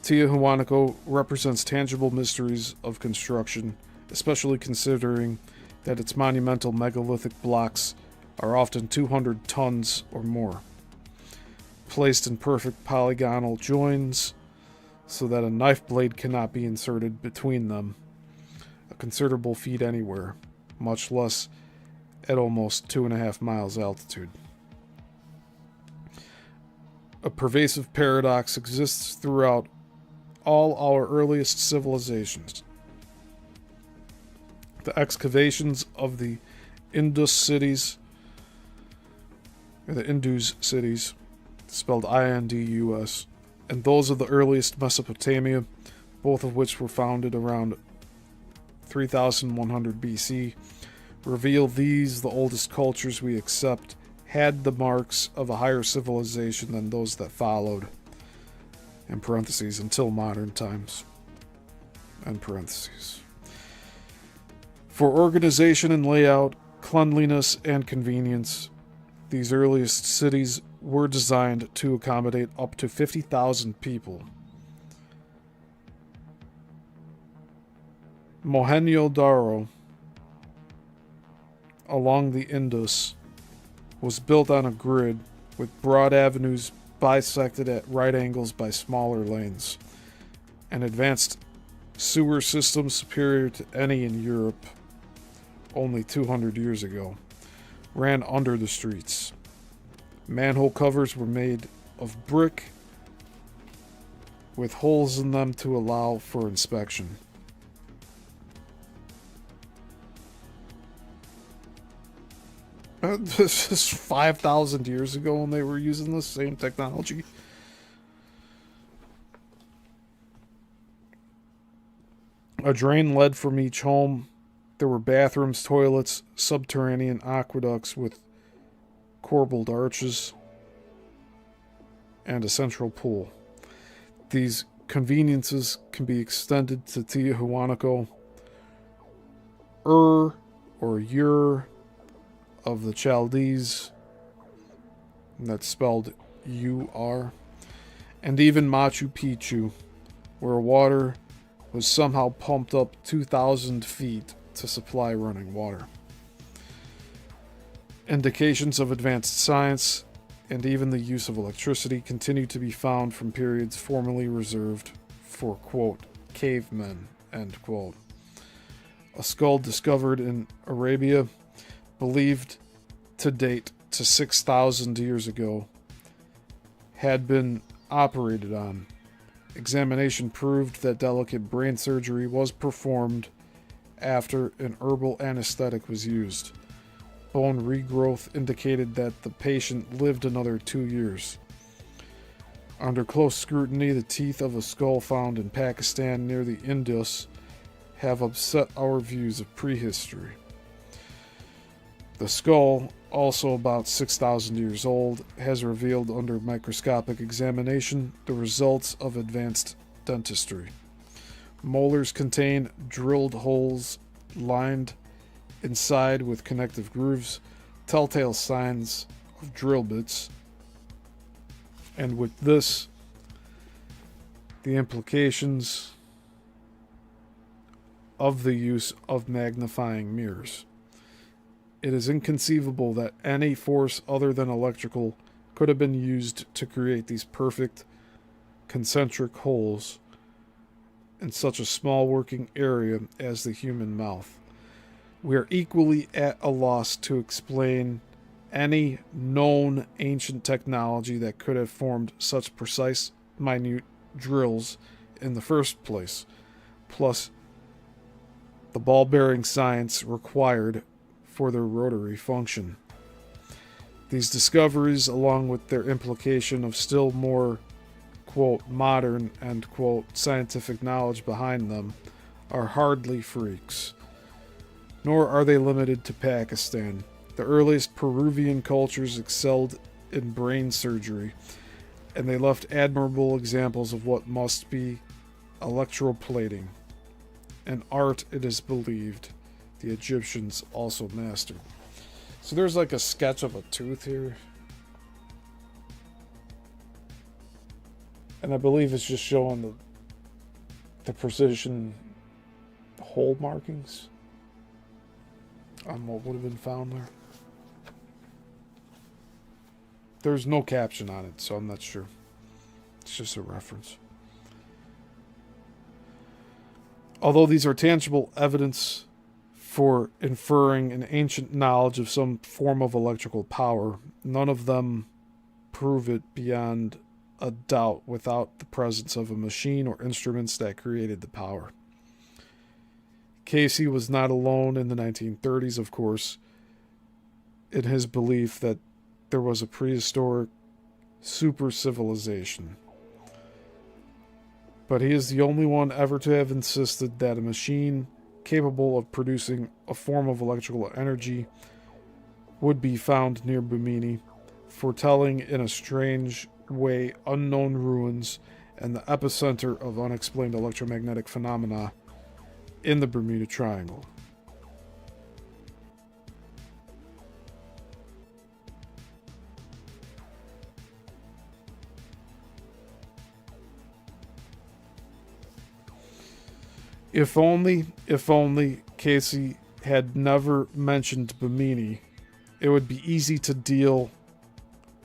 Tiahuanaco represents tangible mysteries of construction, especially considering that its monumental megalithic blocks are often 200 tons or more, placed in perfect polygonal joins so that a knife blade cannot be inserted between them, a considerable feat anywhere, much less at almost 2.5 miles altitude. A pervasive paradox exists throughout all our earliest civilizations. The excavations of the Indus cities, spelled Indus, and those of the earliest Mesopotamia, both of which were founded around 3100 BC, reveal these, the oldest cultures we accept, had the marks of a higher civilization than those that followed. In parentheses, until modern times. End parentheses. For organization and layout, cleanliness, and convenience, these earliest cities were designed to accommodate up to 50,000 people. Mohenjo-Daro, along the Indus was built on a grid with broad avenues bisected at right angles by smaller lanes. An advanced sewer system superior to any in Europe only 200 years ago ran under the streets. Manhole covers were made of brick with holes in them to allow for inspection. This is 5,000 years ago when they were using the same technology. A drain led from each home. There were bathrooms, toilets, subterranean aqueducts with corbelled arches, and a central pool. These conveniences can be extended to Tiahuanaco, or Ur of the Chaldees, and that's spelled U-R, and even Machu Picchu, where water was somehow pumped up 2,000 feet to supply running water. Indications of advanced science and even the use of electricity continue to be found from periods formerly reserved for, quote, cavemen, end quote. A skull discovered in Arabia, believed to date to 6,000 years ago, had been operated on. Examination proved that delicate brain surgery was performed after an herbal anesthetic was used. Bone regrowth indicated that the patient lived another 2 years. Under close scrutiny, the teeth of a skull found in Pakistan near the Indus have upset our views of prehistory. The skull, also about 6,000 years old, has revealed under microscopic examination the results of advanced dentistry. Molars contain drilled holes lined inside with connective grooves, telltale signs of drill bits. And with this, the implications of the use of magnifying mirrors. It is inconceivable that any force other than electrical could have been used to create these perfect concentric holes in such a small working area as the human mouth. We are equally at a loss to explain any known ancient technology that could have formed such precise, minute drills in the first place, plus the ball-bearing science required for their rotary function. These discoveries, along with their implication of still more, quote, modern, end quote, scientific knowledge behind them, are hardly freaks. Nor are they limited to Pakistan. The earliest Peruvian cultures excelled in brain surgery, and they left admirable examples of what must be electroplating, an art it is believed the Egyptians also mastered. So there's like a sketch of a tooth here. And I believe it's just showing the precision hole markings on what would have been found there. There's no caption on it, so I'm not sure. It's just a reference. Although these are tangible evidence for inferring an ancient knowledge of some form of electrical power, none of them prove it beyond a doubt without the presence of a machine or instruments that created the power. Casey was not alone in the 1930s, of course, in his belief that there was a prehistoric super civilization. But he is the only one ever to have insisted that a machine capable of producing a form of electrical energy would be found near Bimini, foretelling in a strange way unknown ruins and the epicenter of unexplained electromagnetic phenomena in the Bermuda Triangle. If only Casey had never mentioned Bimini, it would be easy to deal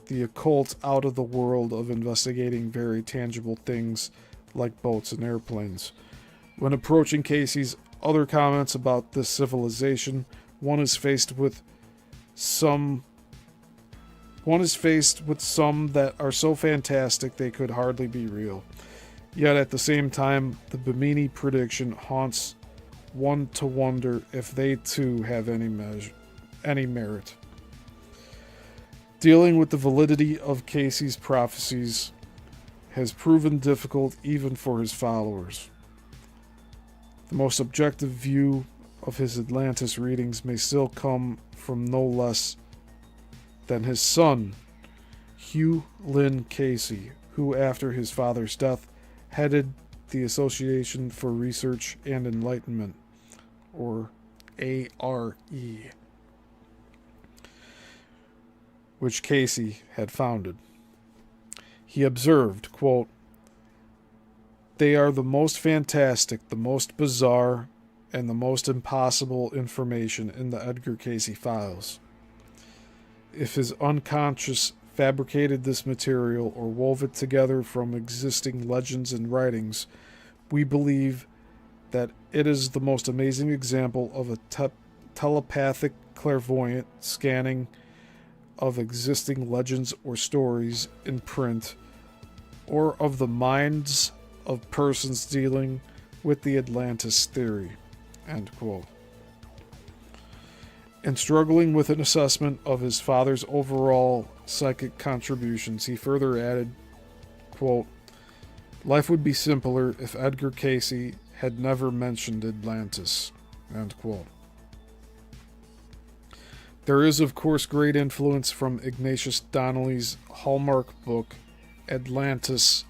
the occult out of the world of investigating very tangible things like boats and airplanes. When approaching Casey's other comments about this civilization, one is faced with some that are so fantastic they could hardly be real. Yet at the same time, the Bimini prediction haunts one to wonder if they too have any merit. Dealing with the validity of Casey's prophecies has proven difficult even for his followers. The most objective view of his Atlantis readings may still come from no less than his son, Hugh Lynn Casey, who after his father's death headed the Association for Research and Enlightenment, or ARE, which Casey had founded. He observed, quote, "They are the most fantastic, the most bizarre, and the most impossible information in the Edgar Casey files. If his unconscious fabricated this material or wove it together from existing legends and writings, we believe that it is the most amazing example of a telepathic clairvoyant scanning of existing legends or stories in print, or of the minds of persons dealing with the Atlantis theory." End quote. In struggling with an assessment of his father's overall psychic contributions, he further added, quote, "Life would be simpler if Edgar Casey had never mentioned Atlantis." End quote. There is, of course, great influence from Ignatius Donnelly's hallmark book, Atlantis,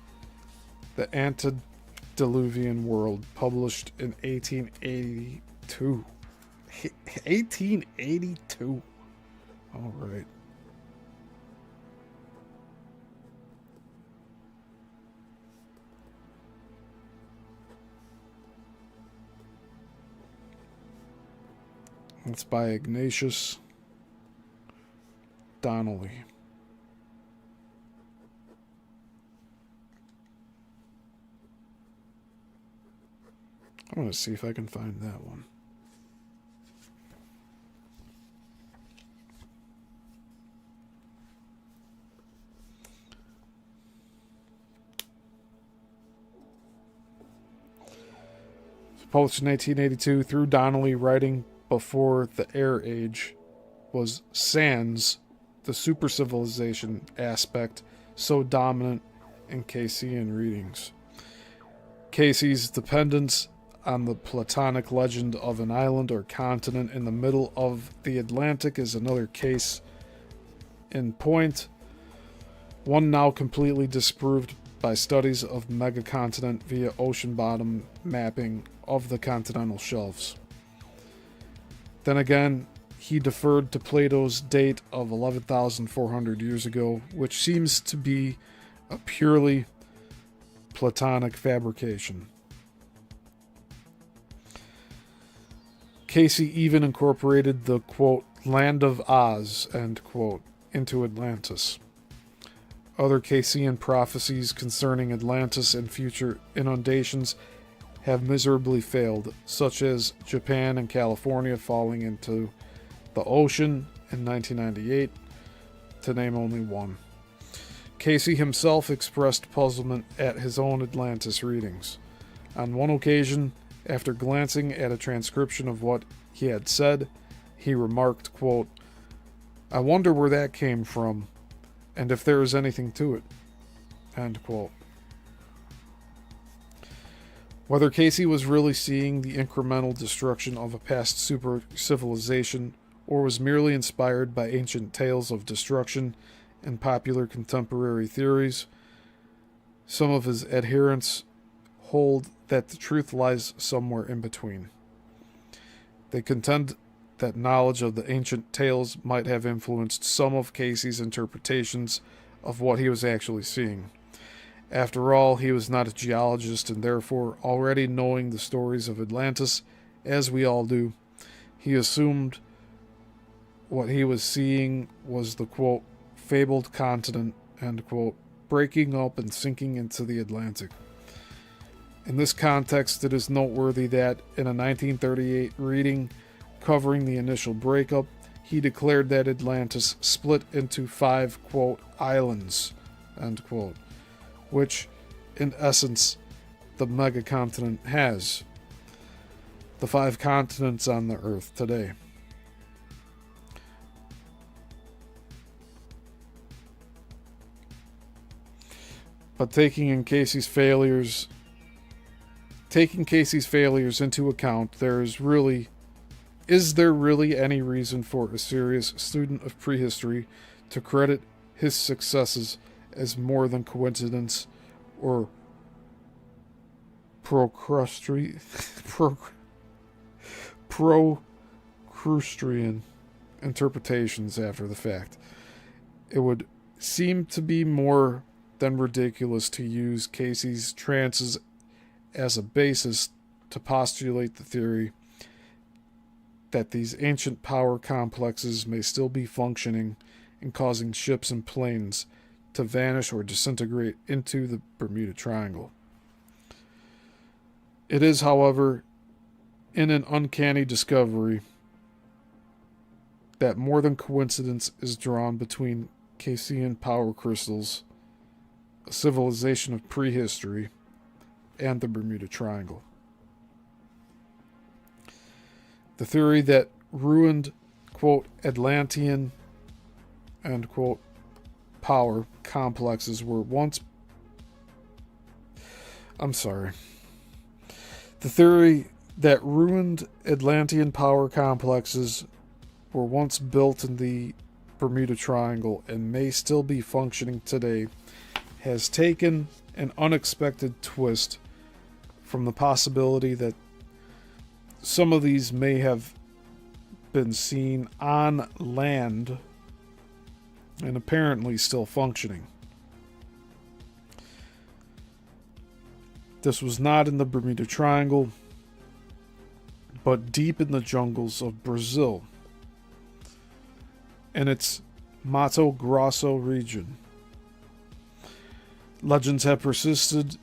the Antediluvian World, published in 1882. 1882. All right. It's by Ignatius Donnelly. I'm going to see if I can find that one. Published in 1882, through Donnelly, writing before the Air Age, was sans the super civilization aspect so dominant in Casean readings. Casey's dependence on the Platonic legend of an island or continent in the middle of the Atlantic is another case in point, one now completely disproved by studies of megacontinent via ocean bottom mapping of the continental shelves. Then again, he deferred to Plato's date of 11,400 years ago, which seems to be a purely Platonic fabrication. Casey even incorporated the, quote, land of Oz, end quote, into Atlantis. Other Casean prophecies concerning Atlantis and future inundations have miserably failed, such as Japan and California falling into the ocean in 1998, to name only one. Casey himself expressed puzzlement at his own Atlantis readings. On one occasion, after glancing at a transcription of what he had said, he remarked, quote, "I wonder where that came from, and if there is anything to it." End quote. Whether Casey was really seeing the incremental destruction of a past super civilization, or was merely inspired by ancient tales of destruction and popular contemporary theories, some of his adherents hold that the truth lies somewhere in between. They contend that knowledge of the ancient tales might have influenced some of Casey's interpretations of what he was actually seeing. After all, he was not a geologist, and therefore, already knowing the stories of Atlantis, as we all do, He assumed what he was seeing was the, quote, fabled continent, end quote, breaking up and sinking into the Atlantic. In this context, it is noteworthy that in a 1938 reading covering the initial breakup, he declared that Atlantis split into 5, quote, islands, end quote, which, in essence, the megacontinent has. The 5 continents on the Earth today. But taking Casey's failures into account, is there really any reason for a serious student of prehistory to credit his successes as more than coincidence or Procrustean interpretations after the fact? It would seem to be more than ridiculous to use Casey's trances as a basis to postulate the theory that these ancient power complexes may still be functioning and causing ships and planes to vanish or disintegrate into the Bermuda Triangle. It is, however, in an uncanny discovery that more than coincidence is drawn between Caseian power crystals, a civilization of prehistory, and the Bermuda Triangle. The theory that ruined, quote, Atlantean, end quote, power complexes were once... The theory that ruined Atlantean power complexes were once built in the Bermuda Triangle and may still be functioning today has taken an unexpected twist from the possibility that some of these may have been seen on land and apparently still functioning. This was not in the Bermuda Triangle, but deep in the jungles of Brazil, in its Mato Grosso region. Legends have persisted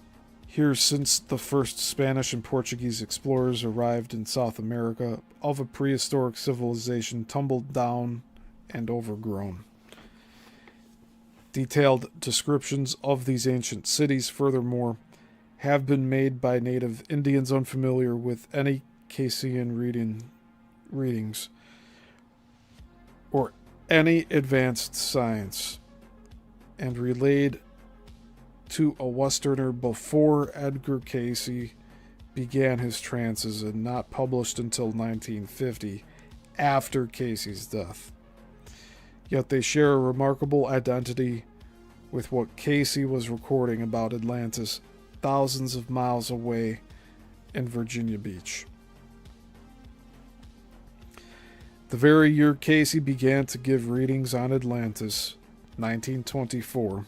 here since the first Spanish and Portuguese explorers arrived in South America of a prehistoric civilization tumbled down and overgrown. Detailed descriptions of these ancient cities, furthermore, have been made by native Indians unfamiliar with any Caseian readings or any advanced science, and relayed to a Westerner before Edgar Cayce began his trances and not published until 1950, after Cayce's death. Yet they share a remarkable identity with what Cayce was recording about Atlantis thousands of miles away in Virginia Beach. The very year Cayce began to give readings on Atlantis, 1924,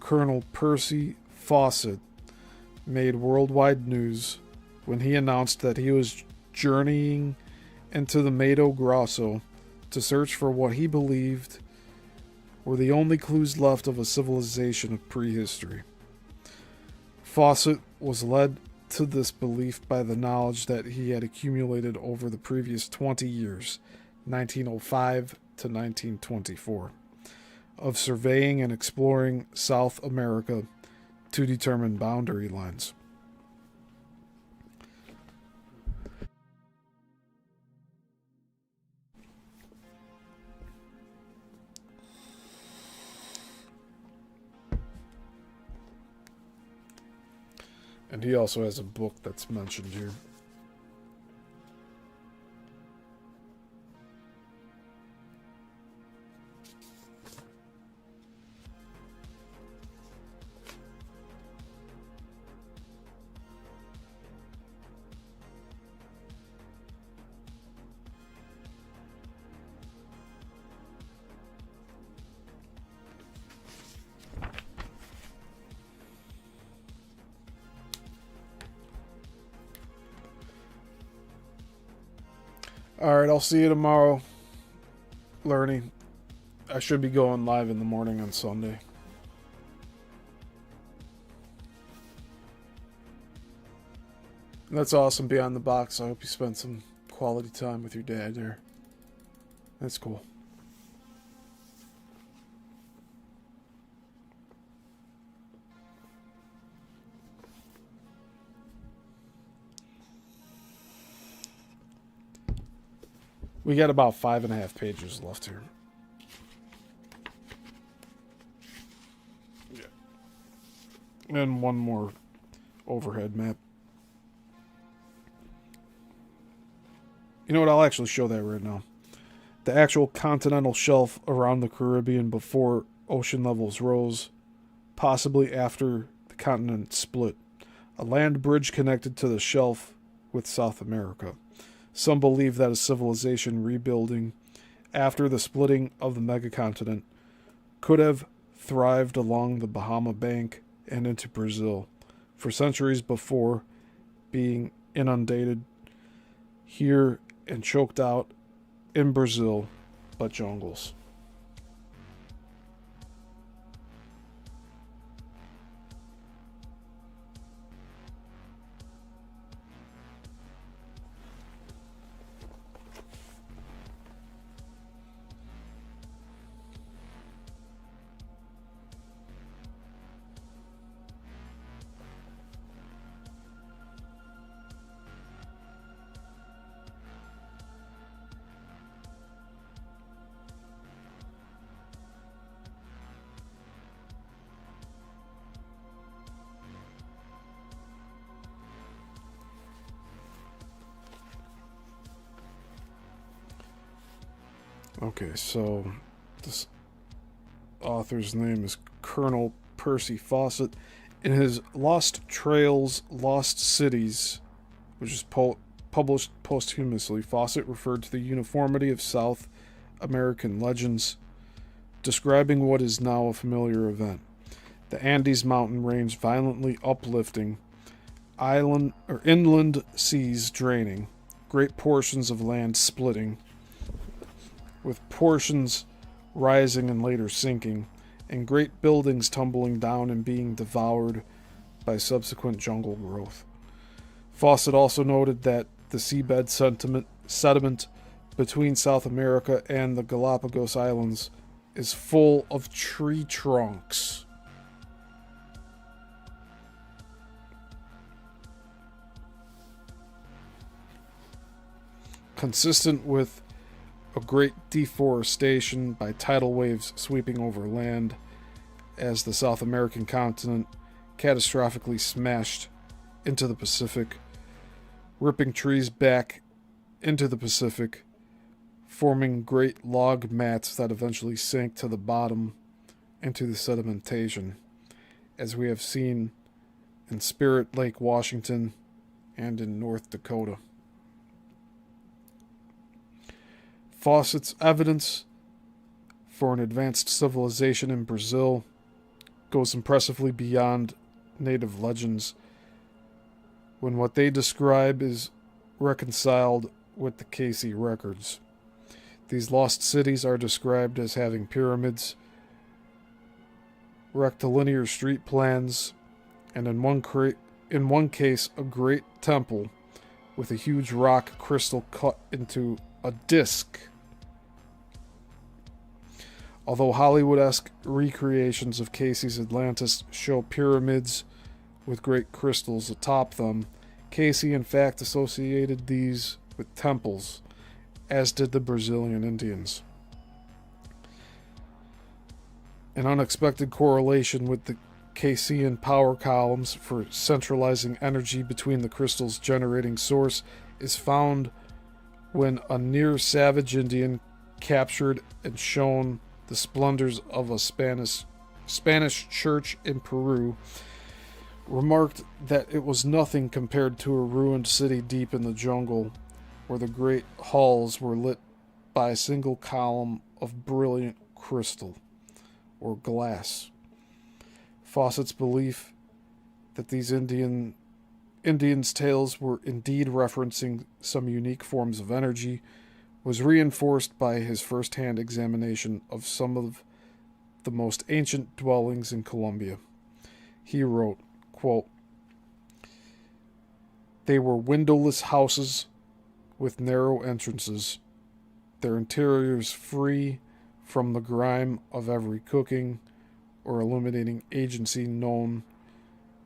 Colonel Percy Fawcett made worldwide news when he announced that he was journeying into the Mato Grosso to search for what he believed were the only clues left of a civilization of prehistory. Fawcett was led to this belief by the knowledge that he had accumulated over the previous 20 years, 1905 to 1924, of surveying and exploring South America to determine boundary lines. And he also has a book that's mentioned here. Alright, I'll see you tomorrow, Lerny. I should be going live in the morning on Sunday. That's awesome, Beyond the Box. I hope you spent some quality time with your dad there. That's cool. We got about 5.5 pages left here. Yeah. And one more overhead map. You know what? I'll actually show that right now. The actual continental shelf around the Caribbean before ocean levels rose, possibly after the continent split. A land bridge connected to the shelf with South America. Some believe that a civilization rebuilding after the splitting of the megacontinent could have thrived along the Bahama Bank and into Brazil for centuries before being inundated here and choked out in Brazil by jungles. Okay, so this author's name is Colonel Percy Fawcett. In his Lost Trails, Lost Cities, which is published posthumously, Fawcett referred to the uniformity of South American legends, describing what is now a familiar event. The Andes mountain range violently uplifting, inland seas draining, great portions of land splitting, with portions rising and later sinking, and great buildings tumbling down and being devoured by subsequent jungle growth. Fawcett also noted that the seabed sediment between South America and the Galapagos Islands is full of tree trunks. Consistent with a great deforestation by tidal waves sweeping over land as the South American continent catastrophically smashed into the Pacific, ripping trees back into the Pacific, forming great log mats that eventually sank to the bottom into the sedimentation, as we have seen in Spirit Lake, Washington, and in North Dakota. Fawcett's evidence for an advanced civilization in Brazil goes impressively beyond native legends when what they describe is reconciled with the Casey records. These lost cities are described as having pyramids, rectilinear street plans, and in one case a great temple with a huge rock crystal cut into a disc. Although Hollywood-esque recreations of Casey's Atlantis show pyramids with great crystals atop them, Casey in fact associated these with temples, as did the Brazilian Indians. An unexpected correlation with the Casean power columns for centralizing energy between the crystal's generating source is found when a near-savage Indian captured and shown the splendors of a Spanish church in Peru remarked that it was nothing compared to a ruined city deep in the jungle where the great halls were lit by a single column of brilliant crystal or glass. Fawcett's belief that these Indians' tales were indeed referencing some unique forms of energy was reinforced by his first-hand examination of some of the most ancient dwellings in Colombia. He wrote, quote, "They were windowless houses with narrow entrances, their interiors free from the grime of every cooking or illuminating agency known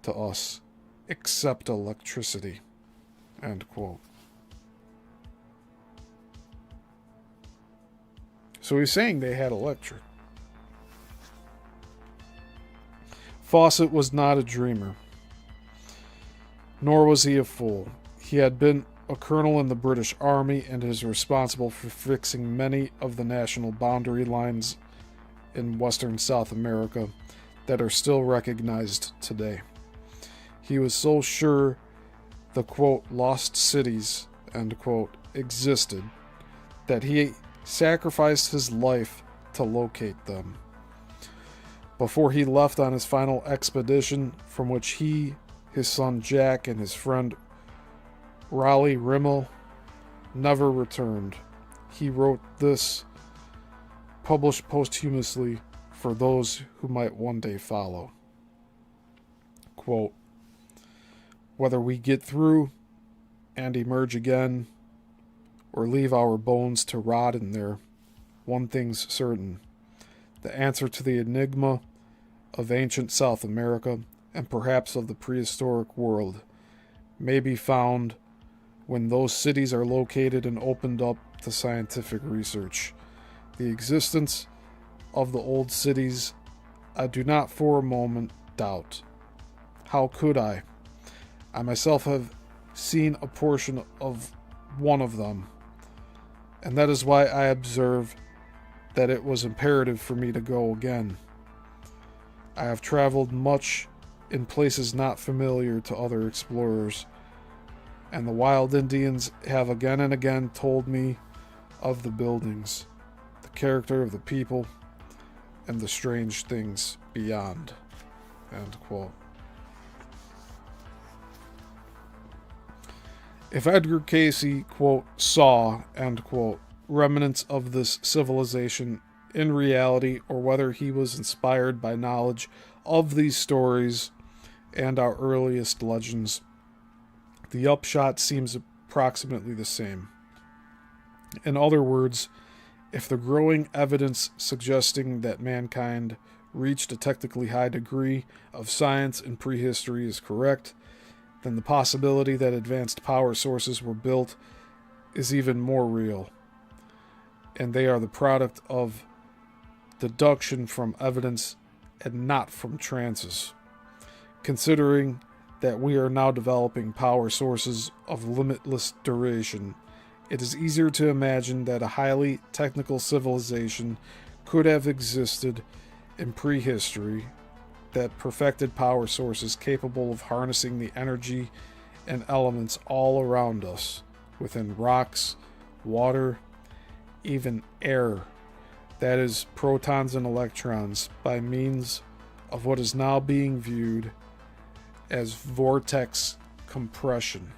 to us, except electricity." End quote. So he's saying they had electric. Fawcett was not a dreamer, nor was he a fool. He had been a colonel in the British Army and is responsible for fixing many of the national boundary lines in western South America that are still recognized today. He was so sure the, quote, lost cities, end quote, existed, that he sacrificed his life to locate them. Before he left on his final expedition, from which he, his son Jack, and his friend Raleigh Rimmel never returned, he wrote this, published posthumously for those who might one day follow. Quote, "Whether we get through and emerge again, or leave our bones to rot in there, one thing's certain. The answer to the enigma of ancient South America, and perhaps of the prehistoric world, may be found when those cities are located and opened up to scientific research. The existence of the old cities I do not for a moment doubt. How could I? I myself have seen a portion of one of them, and that is why I observe that it was imperative for me to go again. I have traveled much in places not familiar to other explorers, and the wild Indians have again and again told me of the buildings, the character of the people, and the strange things beyond." End quote. If Edgar Cayce, quote, saw, end quote, remnants of this civilization in reality, or whether he was inspired by knowledge of these stories and our earliest legends, the upshot seems approximately the same. In other words, if the growing evidence suggesting that mankind reached a technically high degree of science in prehistory is correct, then the possibility that advanced power sources were built is even more real, and they are the product of deduction from evidence and not from trances. Considering that we are now developing power sources of limitless duration, it is easier to imagine that a highly technical civilization could have existed in prehistory that perfected power sources capable of harnessing the energy and elements all around us, within rocks, water, even air, that is, protons and electrons, by means of what is now being viewed as vortex compression.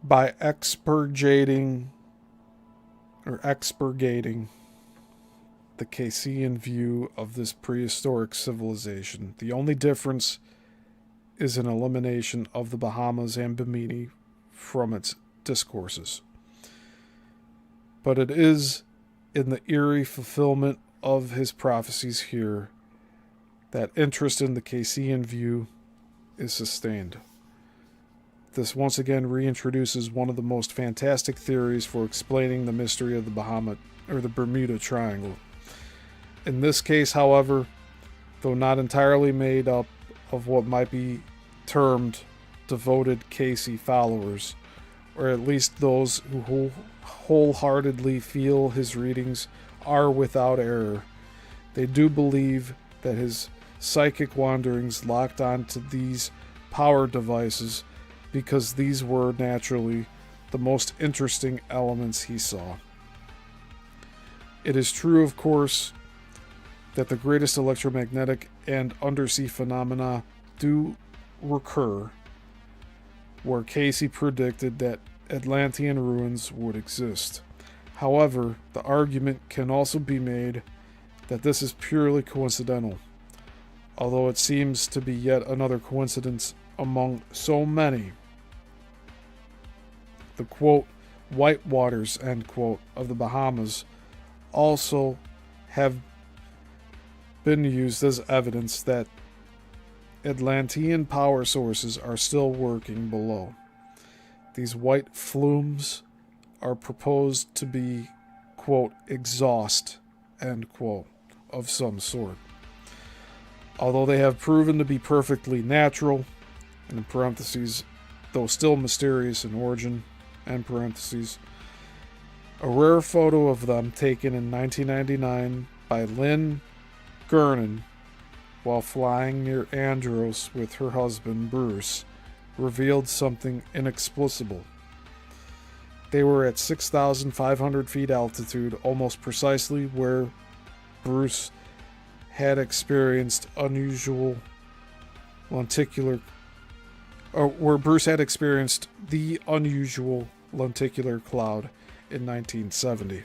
By expurgating the Caycean view of this prehistoric civilization, the only difference is an elimination of the Bahamas and Bimini from its discourses. But it is in the eerie fulfillment of his prophecies here that interest in the Caycean view is sustained. This once again reintroduces one of the most fantastic theories for explaining the mystery of the Bermuda Triangle. In this case, however, though not entirely made up of what might be termed devoted Casey followers, or at least those who wholeheartedly feel his readings are without error. They do believe that his psychic wanderings locked onto these power devices because these were naturally the most interesting elements he saw. It is true, of course, that the greatest electromagnetic and undersea phenomena do recur, where Casey predicted that Atlantean ruins would exist. However, the argument can also be made that this is purely coincidental, although it seems to be yet another coincidence among so many. The quote, white waters, end quote, of the Bahamas also have been used as evidence that Atlantean power sources are still working below. These white flumes are proposed to be, quote, exhaust, end quote, of some sort. Although they have proven to be perfectly natural, and in parentheses, though still mysterious in origin, end parentheses, a rare photo of them taken in 1999 by Lynn Gernon while flying near Andros with her husband Bruce revealed something inexplicable. They were at 6,500 feet altitude, almost precisely where Bruce had experienced the unusual lenticular cloud in 1970.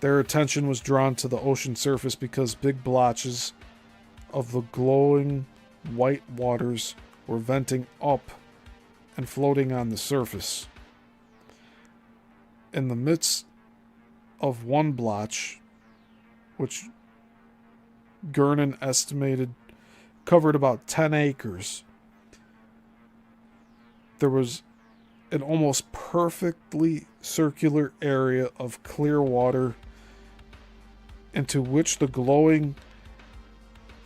Their attention was drawn to the ocean surface because big blotches of the glowing white waters were venting up and floating on the surface. In the midst of one blotch, which Gernon estimated covered about 10 acres, there was an almost perfectly circular area of clear water into which the glowing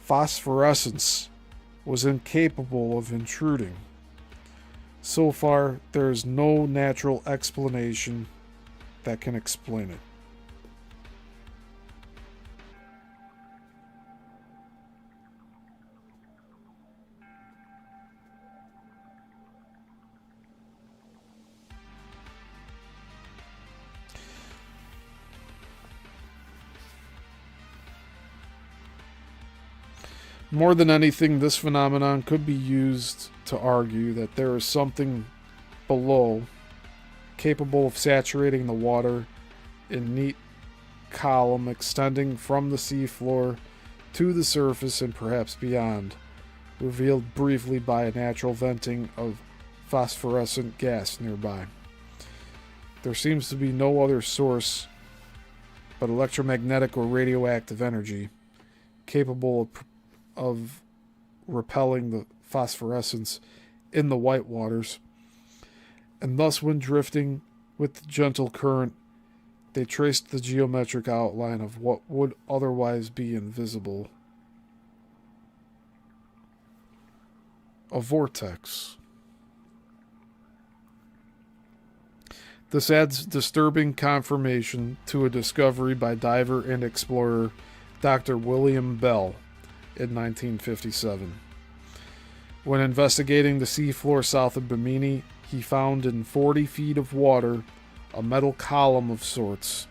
phosphorescence was incapable of intruding. So far, there is no natural explanation that can explain it. More than anything, this phenomenon could be used to argue that there is something below capable of saturating the water in neat column extending from the seafloor to the surface and perhaps beyond, revealed briefly by a natural venting of phosphorescent gas nearby. There seems to be no other source but electromagnetic or radioactive energy capable of repelling the phosphorescence in the white waters, and thus when drifting with the gentle current, they traced the geometric outline of what would otherwise be invisible. A vortex. This adds disturbing confirmation to a discovery by diver and explorer Dr. William Bell in 1957. When investigating the seafloor south of Bimini, he found in 40 feet of water a metal column of sorts,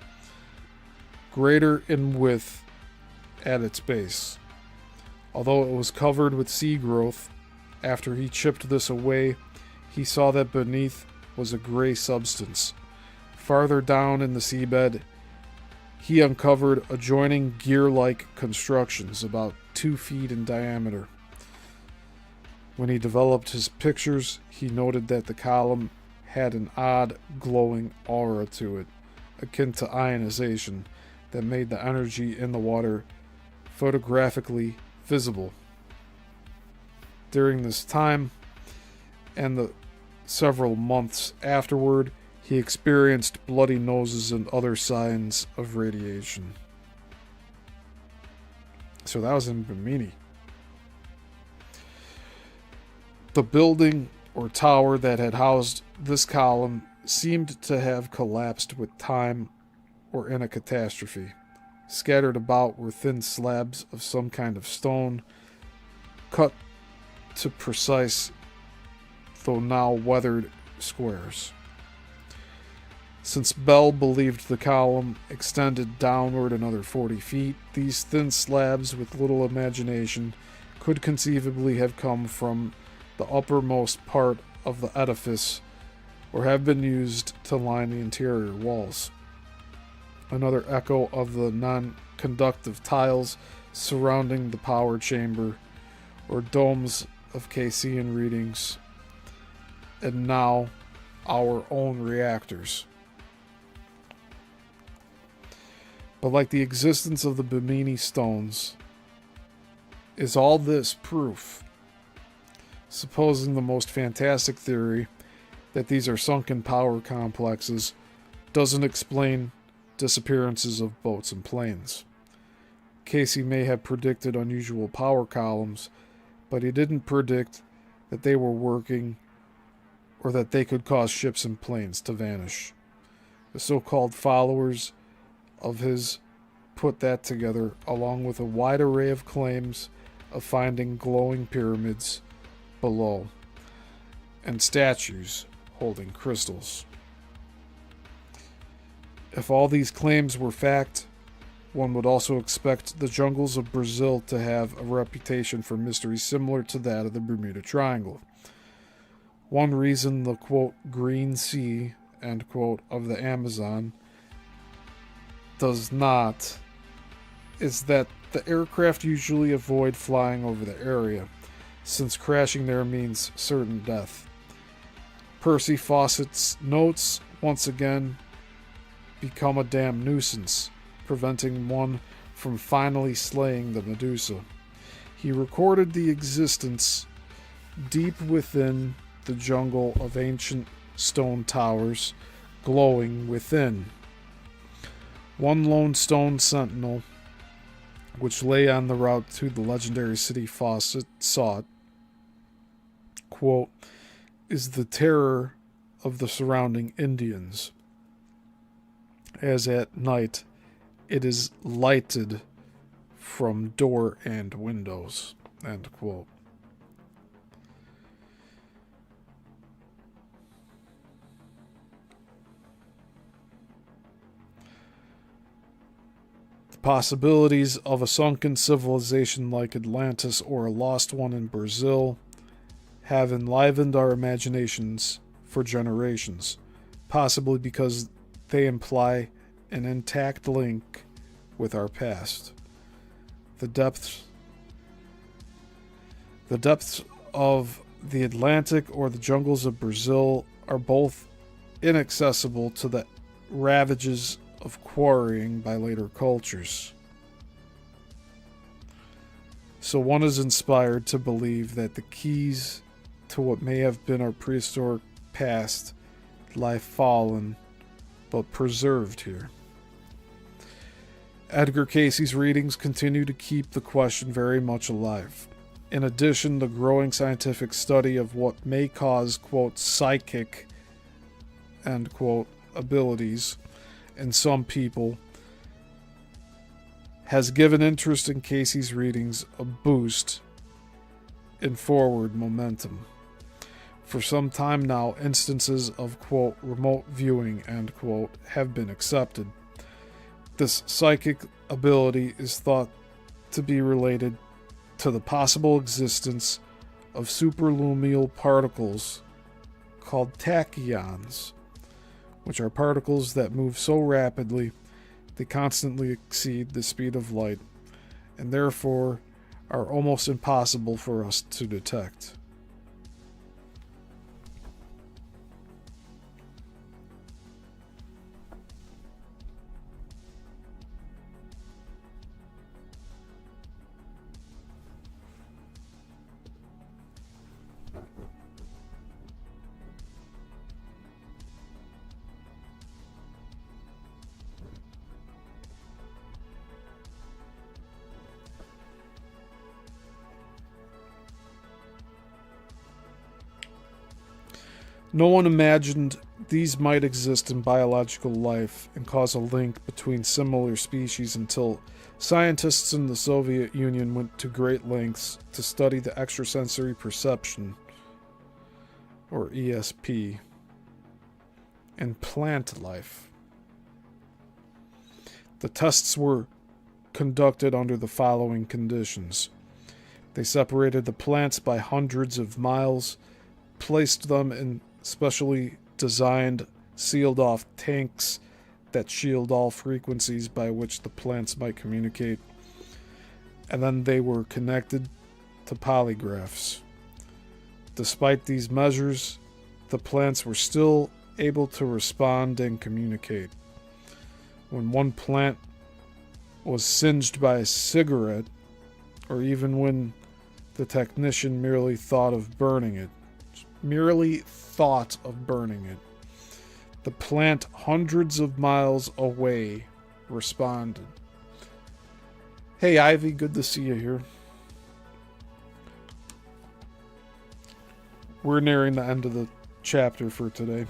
greater in width at its base. Although it was covered with sea growth, after he chipped this away, he saw that beneath was a gray substance. Farther down in the seabed, he uncovered adjoining gear-like constructions about 2 feet in diameter. When he developed his pictures, he noted that the column had an odd glowing aura to it, akin to ionization, that made the energy in the water photographically visible. During this time, and the several months afterward, he experienced bloody noses and other signs of radiation. So that was in Bimini. The building or tower that had housed this column seemed to have collapsed with time or in a catastrophe. Scattered about were thin slabs of some kind of stone, cut to precise, though now weathered, squares. Since Bell believed the column extended downward another 40 feet, these thin slabs with little imagination could conceivably have come from the uppermost part of the edifice or have been used to line the interior walls. Another echo of the non-conductive tiles surrounding the power chamber or domes of Caesian readings, and now our own reactors. But like the existence of the Bimini stones, is all this proof? Supposing the most fantastic theory that these are sunken power complexes doesn't explain disappearances of boats and planes. Casey may have predicted unusual power columns, but he didn't predict that they were working or that they could cause ships and planes to vanish. The so-called followers of his put that together along with a wide array of claims of finding glowing pyramids below and statues holding crystals. If all these claims were fact, one would also expect the jungles of Brazil to have a reputation for mystery similar to that of the Bermuda Triangle. One reason the, quote, green sea, end quote, of the Amazon does not is that the aircraft usually avoid flying over the area, since crashing there means certain death. Percy Fawcett's notes, once again, become a damn nuisance, preventing one from finally slaying the Medusa. He recorded the existence deep within the jungle of ancient stone towers, glowing within. One lone stone sentinel, which lay on the route to the legendary city Fawcett sought, quote, is the terror of the surrounding Indians, as at night it is lighted from door and windows, end quote. The possibilities of a sunken civilization like Atlantis or a lost one in Brazil have enlivened our imaginations for generations, possibly because they imply an intact link with our past. The depths of the Atlantic or the jungles of Brazil are both inaccessible to the ravages of quarrying by later cultures. So one is inspired to believe that the keys to what may have been our prehistoric past lie fallen but preserved here. Edgar Casey's readings continue to keep the question very much alive. In addition, the growing scientific study of what may cause, quote, psychic, end quote, abilities in some people has given interest in Casey's readings a boost in forward momentum. For some time now, instances of, quote, remote viewing, end quote, have been accepted. This psychic ability is thought to be related to the possible existence of superluminal particles called tachyons, which are particles that move so rapidly they constantly exceed the speed of light and therefore are almost impossible for us to detect. No one imagined these might exist in biological life and cause a link between similar species until scientists in the Soviet Union went to great lengths to study the extrasensory perception, or ESP, in plant life. The tests were conducted under the following conditions. They separated the plants by hundreds of miles, placed them in specially designed, sealed-off tanks that shield all frequencies by which the plants might communicate, and then they were connected to polygraphs. Despite these measures, the plants were still able to respond and communicate. When one plant was singed by a cigarette, or even when the technician merely thought of burning it, the plant hundreds of miles away responded. Hey Ivy, good to see you here. We're nearing the end of the chapter for today.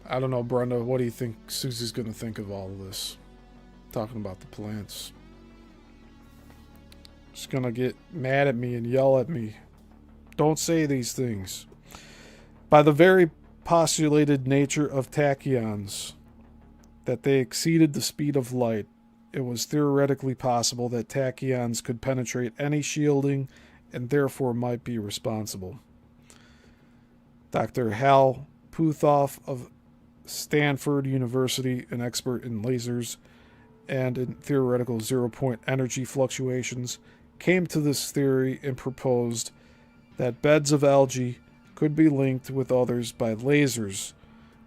I don't know, Brenda, what do you think Susie's going to think of all of this? Talking about the plants. She's going to get mad at me and yell at me. Don't say these things. By the very postulated nature of tachyons, that they exceeded the speed of light, it was theoretically possible that tachyons could penetrate any shielding and therefore might be responsible. Dr. Hal Puthoff of Stanford University, an expert in lasers and in theoretical zero-point energy fluctuations, came to this theory and proposed that beds of algae could be linked with others by lasers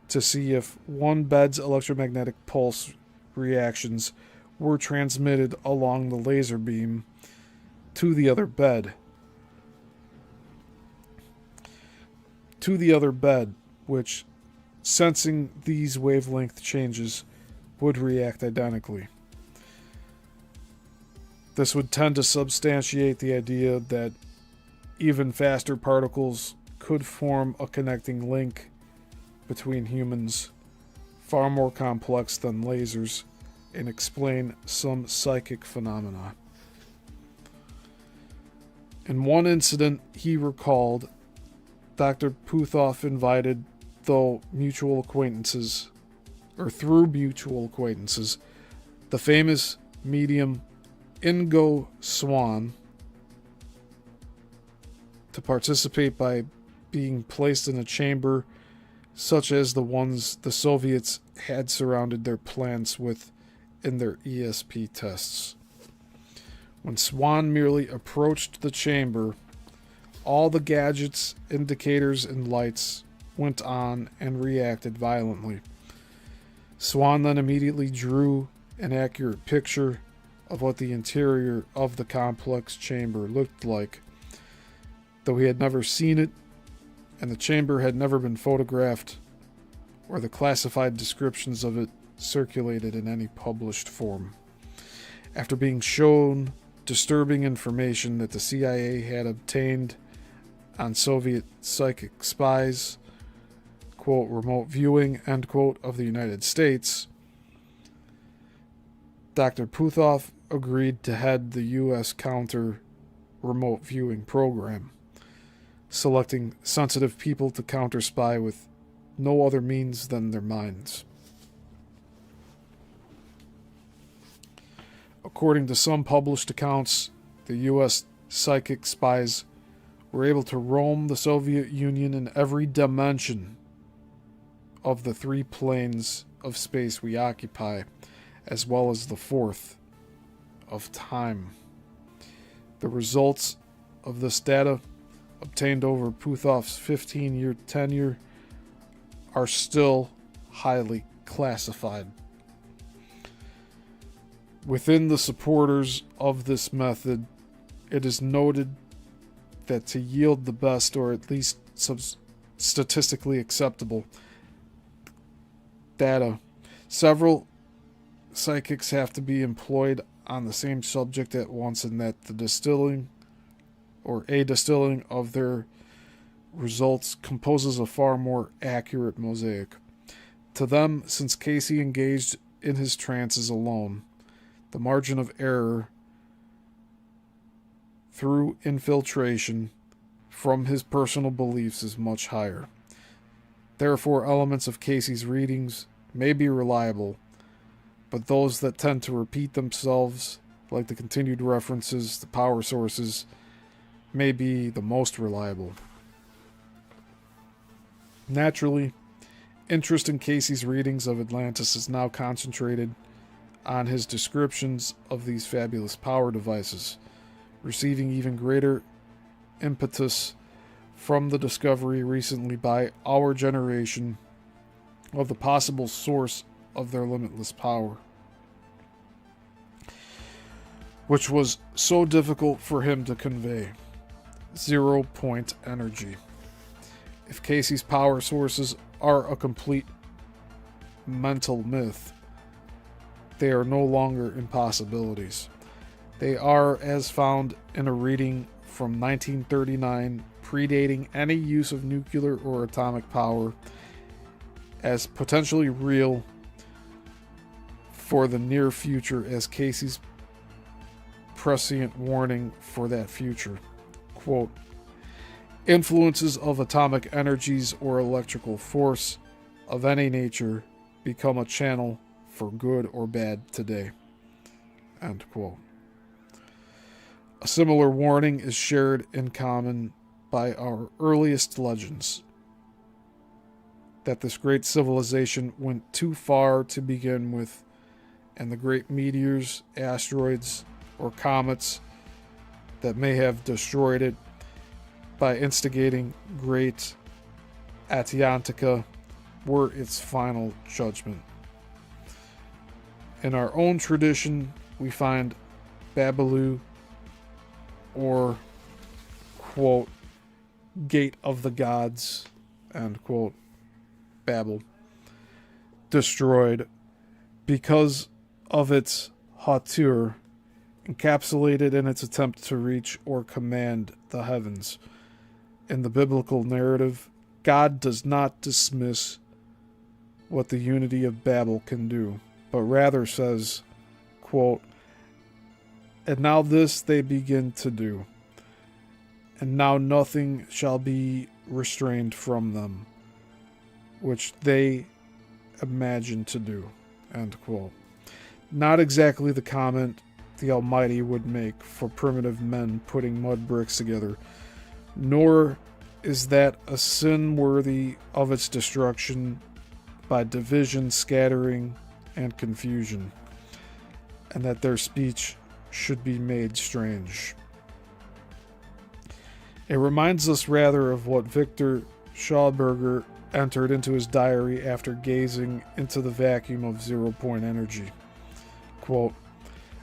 to see if one bed's electromagnetic pulse reactions were transmitted along the laser beam to the other bed. Which, sensing these wavelength changes, would react identically. This would tend to substantiate the idea that even faster particles could form a connecting link between humans, far more complex than lasers, and explain some psychic phenomena. In one incident he recalled, Dr. Puthoff invited, through mutual acquaintances, the famous medium Ingo Swann to participate by being placed in a chamber such as the ones the Soviets had surrounded their plants with in their ESP tests. When Swann merely approached the chamber, all the gadgets, indicators, and lights went on and reacted violently. Swann then immediately drew an accurate picture of what the interior of the complex chamber looked like, though he had never seen it, and the chamber had never been photographed, or the classified descriptions of it circulated in any published form. After being shown disturbing information that the CIA had obtained on Soviet psychic spies, quote, remote viewing, end quote, of the United States, Dr. Puthoff agreed to head the U.S. counter remote viewing program, selecting sensitive people to counter spy with no other means than their minds. According to some published accounts, the U.S. psychic spies were able to roam the Soviet Union in every dimension of the 3 planes of space we occupy, as well as the 4th of time. The results of this data, obtained over Puthoff's 15-year tenure, are still highly classified. Within the supporters of this method, it is noted that to yield the best, or at least statistically acceptable data, several psychics have to be employed on the same subject at once, and that the distilling or a distilling of their results composes a far more accurate mosaic. To them, since Casey engaged in his trances alone, the margin of error through infiltration from his personal beliefs is much higher. Therefore, elements of Casey's readings may be reliable, but those that tend to repeat themselves, like the continued references to power sources, may be the most reliable. Naturally, interest in Casey's readings of Atlantis is now concentrated on his descriptions of these fabulous power devices, receiving even greater impetus from the discovery recently by our generation of the possible source of their limitless power, which was so difficult for him to convey: 0-point energy. If Casey's power sources are a complete mental myth, they are no longer impossibilities. They are, as found in a reading from 1939, predating any use of nuclear or atomic power, as potentially real for the near future, as Casey's prescient warning for that future. Quote, influences of atomic energies or electrical force of any nature become a channel for good or bad today. End quote. A similar warning is shared in common by our earliest legends, that this great civilization went too far to begin with, and the great meteors, asteroids, or comets that may have destroyed it by instigating great Atyantica were its final judgment. In our own tradition, we find Babalu, or, quote, gate of the gods, end quote, Babel, destroyed because of its hauteur, encapsulated in its attempt to reach or command the heavens. In the biblical narrative, God does not dismiss what the unity of Babel can do, but rather says, quote, and now this they begin to do, and now nothing shall be restrained from them, which they imagine to do, end quote. Not exactly the comment the Almighty would make for primitive men putting mud bricks together, nor is that a sin worthy of its destruction by division, scattering, and confusion, and that their speech should be made strange. It reminds us rather of what Victor Schauberger entered into his diary after gazing into the vacuum of 0-point energy. Quote,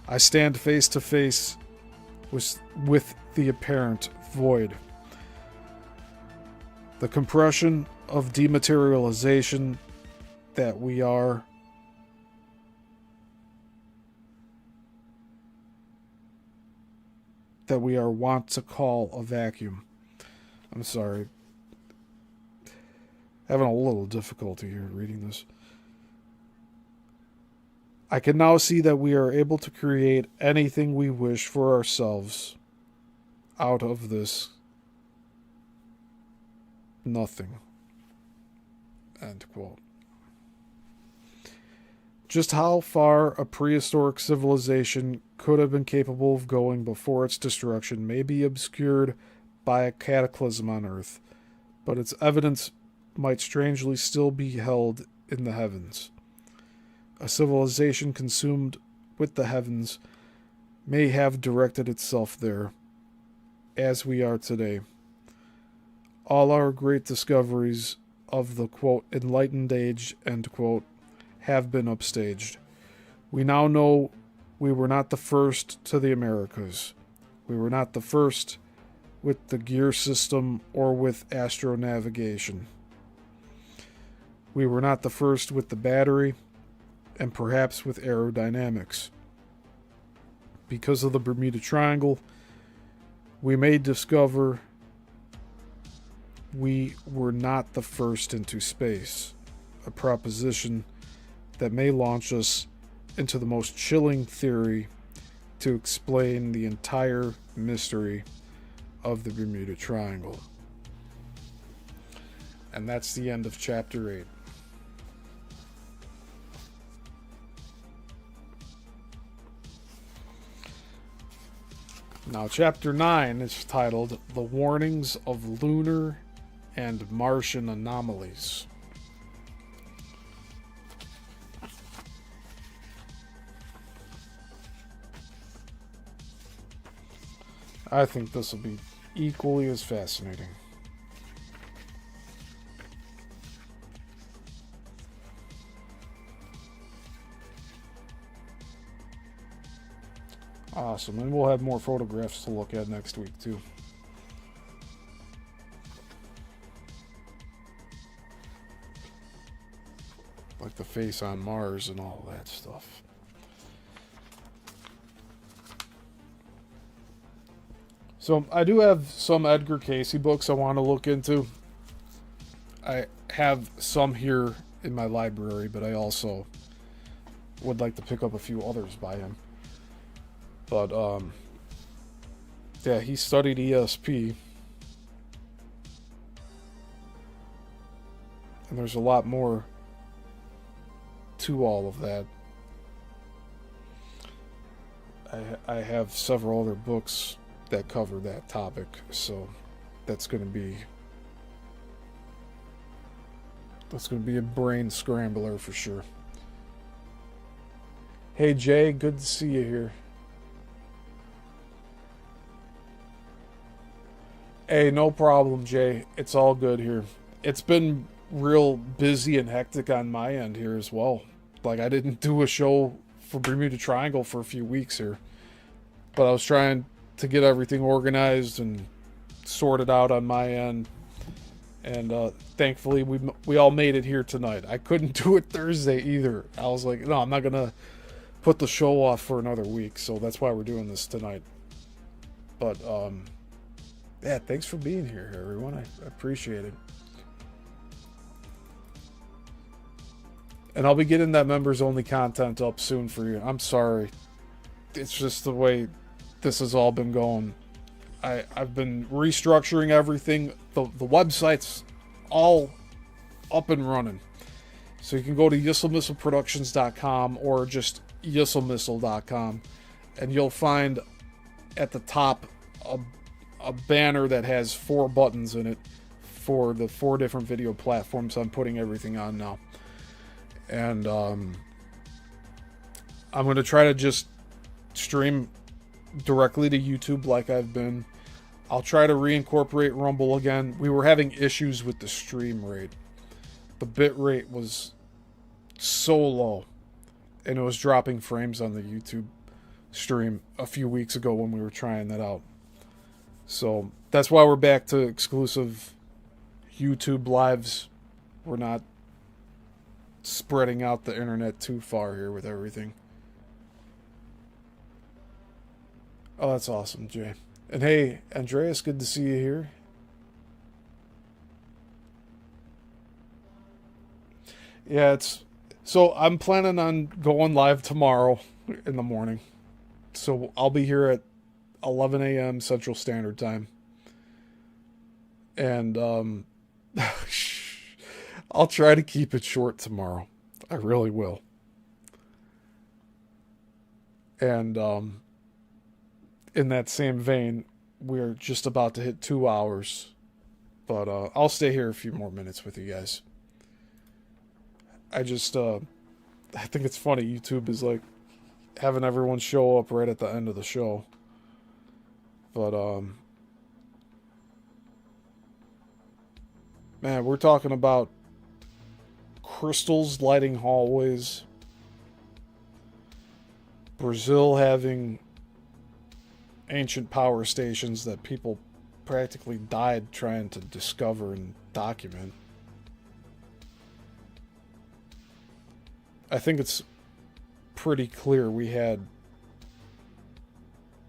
I stand face to face with the apparent void. The compression of dematerialization that we are wont to call a vacuum. I'm sorry. Having a little difficulty here reading this. I can now see that we are able to create anything we wish for ourselves out of this nothing. End quote. Just how far a prehistoric civilization could have been capable of going before its destruction may be obscured by a cataclysm on Earth, but its evidence might strangely still be held in the heavens. A civilization consumed with the heavens may have directed itself there, as we are today. All our great discoveries of the, quote, enlightened age, end quote, have been upstaged. We now know we were not the first to the Americas. We were not the first with the gear system or with astronavigation. We were not the first with the battery, and perhaps with aerodynamics. Because of the Bermuda Triangle, we may discover we were not the first into space, a proposition that may launch us into the most chilling theory to explain the entire mystery of the Bermuda Triangle. And that's the end of Chapter 8. Now, Chapter 9 is titled The Warnings of Lunar and Martian Anomalies. I think this will be equally as fascinating. Awesome, and we'll have more photographs to look at next week, too. Like the face on Mars and all that stuff. So, I do have some Edgar Cayce books I want to look into. I have some here in my library, but I also would like to pick up a few others by him. But, yeah, he studied ESP. And there's a lot more to all of that. I have several other books that cover that topic, so that's going to be a brain scrambler for sure. Hey Jay, good to see you here. Hey, no problem, Jay. It's all good here. It's been real busy and hectic on my end here as well. Like, I didn't do a show for Bermuda Triangle for a few weeks here, but I was trying to get everything organized and sorted out on my end, and thankfully we all made it here tonight. I couldn't do it Thursday either. I was like, no, I'm not gonna put the show off for another week, so that's why we're doing this tonight. But yeah, thanks for being here, everyone. I appreciate it. And I'll be getting that members only content up soon for you. I'm sorry, it's just the way this has all been going. I've been restructuring everything. The website's all up and running. So you can go to yissilmissilproductions.com or just yissilmissil.com, and you'll find at the top a banner that has 4 buttons in it for the 4 different video platforms I'm putting everything on now. And I'm going to try to just stream directly to YouTube like I've been. I'll try to reincorporate Rumble again. We were having issues with the stream rate. The bit rate was so low, and it was dropping frames on the YouTube stream a few weeks ago when we were trying that out. So that's why we're back to exclusive YouTube lives. We're not spreading out the internet too far here with everything. Oh, that's awesome, Jay. And hey, Andreas, good to see you here. Yeah, so I'm planning on going live tomorrow in the morning. So I'll be here at 11 a.m. Central Standard Time. And I'll try to keep it short tomorrow. I really will. And in that same vein, we're just about to hit 2 hours. But I'll stay here a few more minutes with you guys. I think it's funny. YouTube is like having everyone show up right at the end of the show. But, man, we're talking about crystals lighting hallways. Brazil having ancient power stations that people practically died trying to discover and document. I think it's pretty clear we had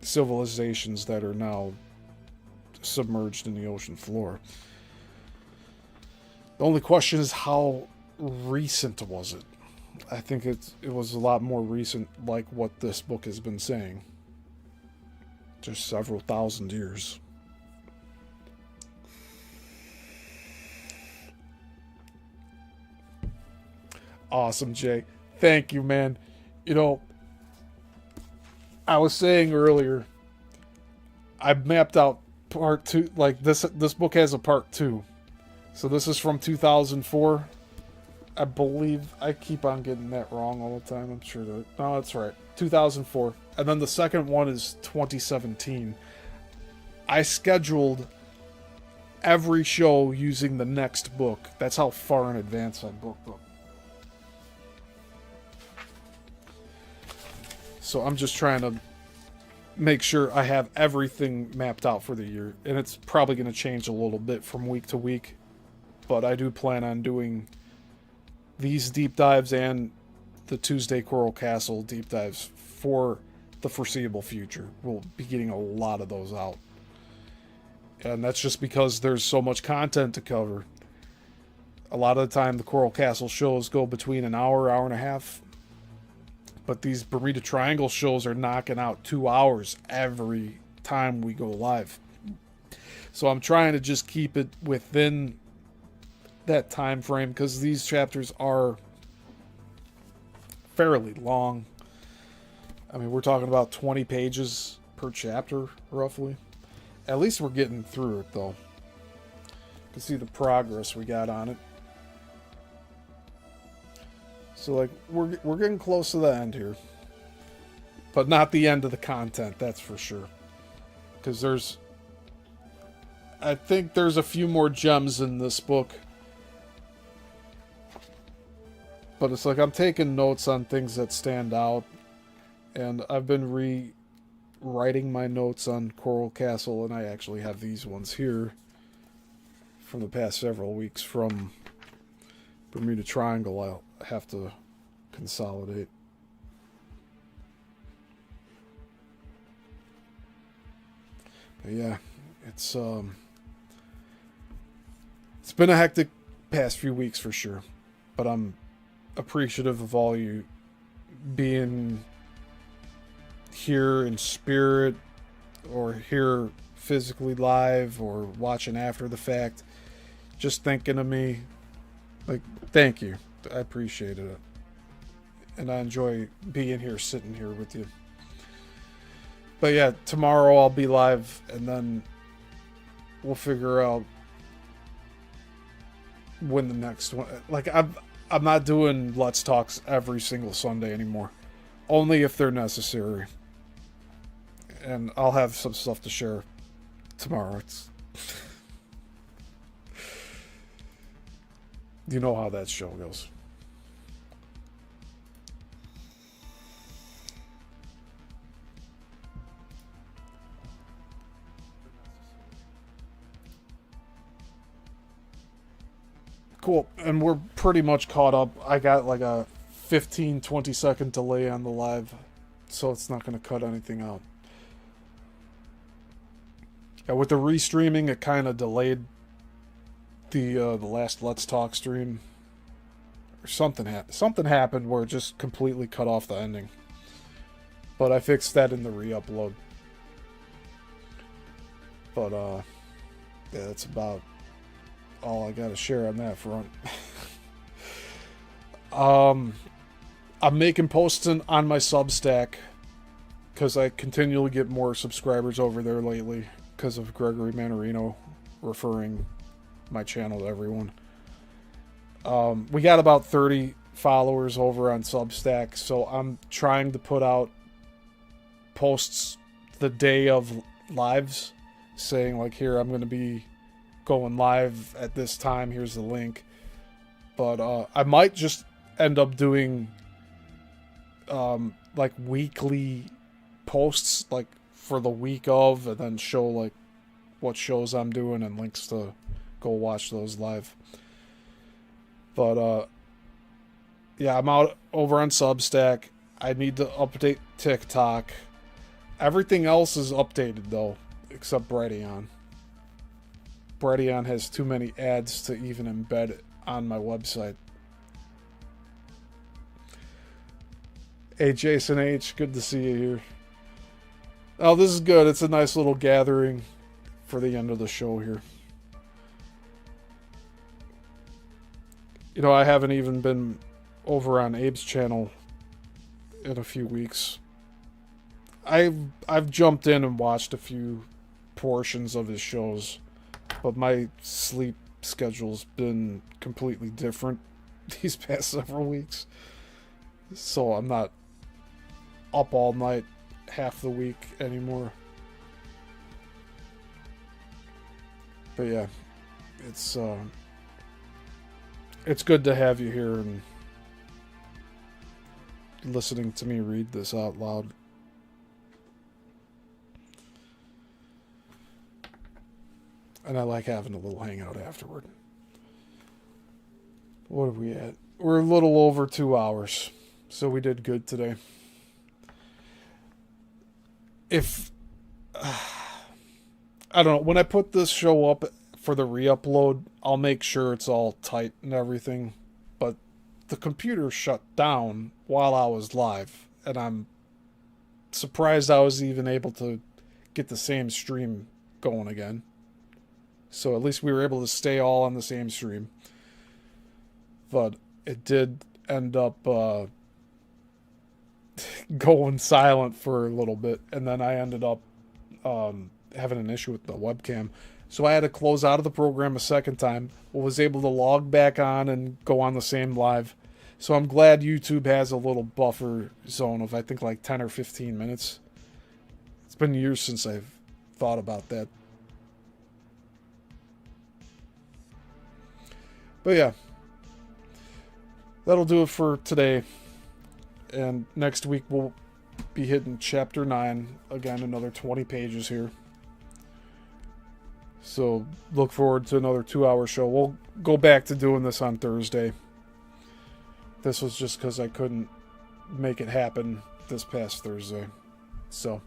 civilizations that are now submerged in the ocean floor. The only question is, how recent was it? I think it was a lot more recent, like what this book has been saying. Just several thousand years. Awesome, Jay. Thank you, man. You know, I was saying earlier, I mapped out part 2. Like, this book has a part 2. So this is from 2004. I believe I keep on getting that wrong all the time. I'm sure that... No, that's right. 2004. And then the second one is 2017. I scheduled every show using the next book. That's how far in advance I booked them. So I'm just trying to make sure I have everything mapped out for the year. And it's probably going to change a little bit from week to week. But I do plan on doing these deep dives and the Tuesday Coral Castle deep dives for the foreseeable future. We'll be getting a lot of those out. And that's just because there's so much content to cover. A lot of the time the Coral Castle shows go between an hour, hour and a half. But these Bermuda Triangle shows are knocking out 2 hours every time we go live. So I'm trying to just keep it within that time frame, because these chapters are fairly long. I mean, we're talking about 20 pages per chapter, roughly. At least we're getting through it, though. You can see the progress we got on it. So, like, we're getting close to the end here. But not the end of the content, that's for sure. Because I think there's a few more gems in this book. But it's like I'm taking notes on things that stand out. And I've been rewriting my notes on Coral Castle. And I actually have these ones here from the past several weeks from Bermuda Triangle. I'll have to consolidate. But yeah, it's been a hectic past few weeks for sure. But I'm appreciative of all you being here in spirit or here physically live or watching after the fact, just thinking of me. Like, thank you. I appreciate it. And I enjoy being here, sitting here with you. But yeah, tomorrow I'll be live, and then we'll figure out when the next one... Like, I'm not doing Let's Talks every single Sunday anymore. Only if they're necessary. And I'll have some stuff to share tomorrow. You know how that show goes. Cool. And we're pretty much caught up. I got like a 15-20 second delay on the live, so it's not going to cut anything out. Yeah, with the restreaming, it kind of delayed the last Let's Talk stream. Or something happened where it just completely cut off the ending. But I fixed that in the re-upload. But yeah, that's about all I got to share on that front. I'm making posts on my Substack because I continually get more subscribers over there lately because of Gregory Manarino referring my channel to everyone. We got about 30 followers over on Substack, so I'm trying to put out posts the day of lives saying like, here, I'm going to be going live at this time, here's the link. But I might just end up doing like weekly posts like for the week of, and then show like what shows I'm doing and links to go watch those live. But yeah, I'm out over on Substack. I need to update TikTok. Everything else is updated, though, except Brighteon. Brighteon has too many ads to even embed on my website. Hey, Jason H., good to see you here. Oh, this is good. It's a nice little gathering for the end of the show here. You know, I haven't even been over on Abe's channel in a few weeks. I've jumped in and watched a few portions of his shows, but my sleep schedule's been completely different these past several weeks. So I'm not up all night half the week anymore. But yeah, it's good to have you here and listening to me read this out loud. And I like having a little hangout afterward. What are we at? We're a little over 2 hours. So we did good today. If... I don't know. When I put this show up for the re-upload, I'll make sure it's all tight and everything. But the computer shut down while I was live. And I'm surprised I was even able to get the same stream going again. So at least we were able to stay all on the same stream. But it did end up going silent for a little bit. And then I ended up having an issue with the webcam. So I had to close out of the program a second time. Was able to log back on and go on the same live. So I'm glad YouTube has a little buffer zone of I think like 10 or 15 minutes. It's been years since I've thought about that. But yeah, that'll do it for today. And next week we'll be hitting chapter 9. Again, another 20 pages here. So look forward to another 2-hour show. We'll go back to doing this on Thursday. This was just because I couldn't make it happen this past Thursday. So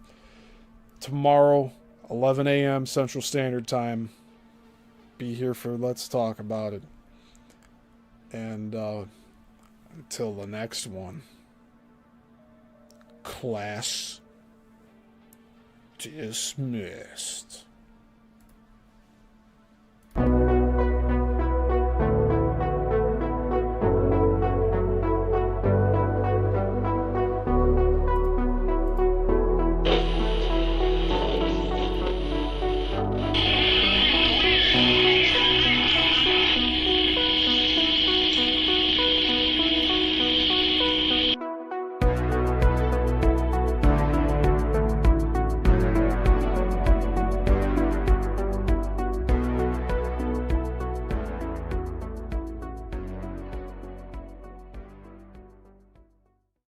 tomorrow, 11 a.m. Central Standard Time. Be here for Let's Talk About It. And until the next one, class dismissed.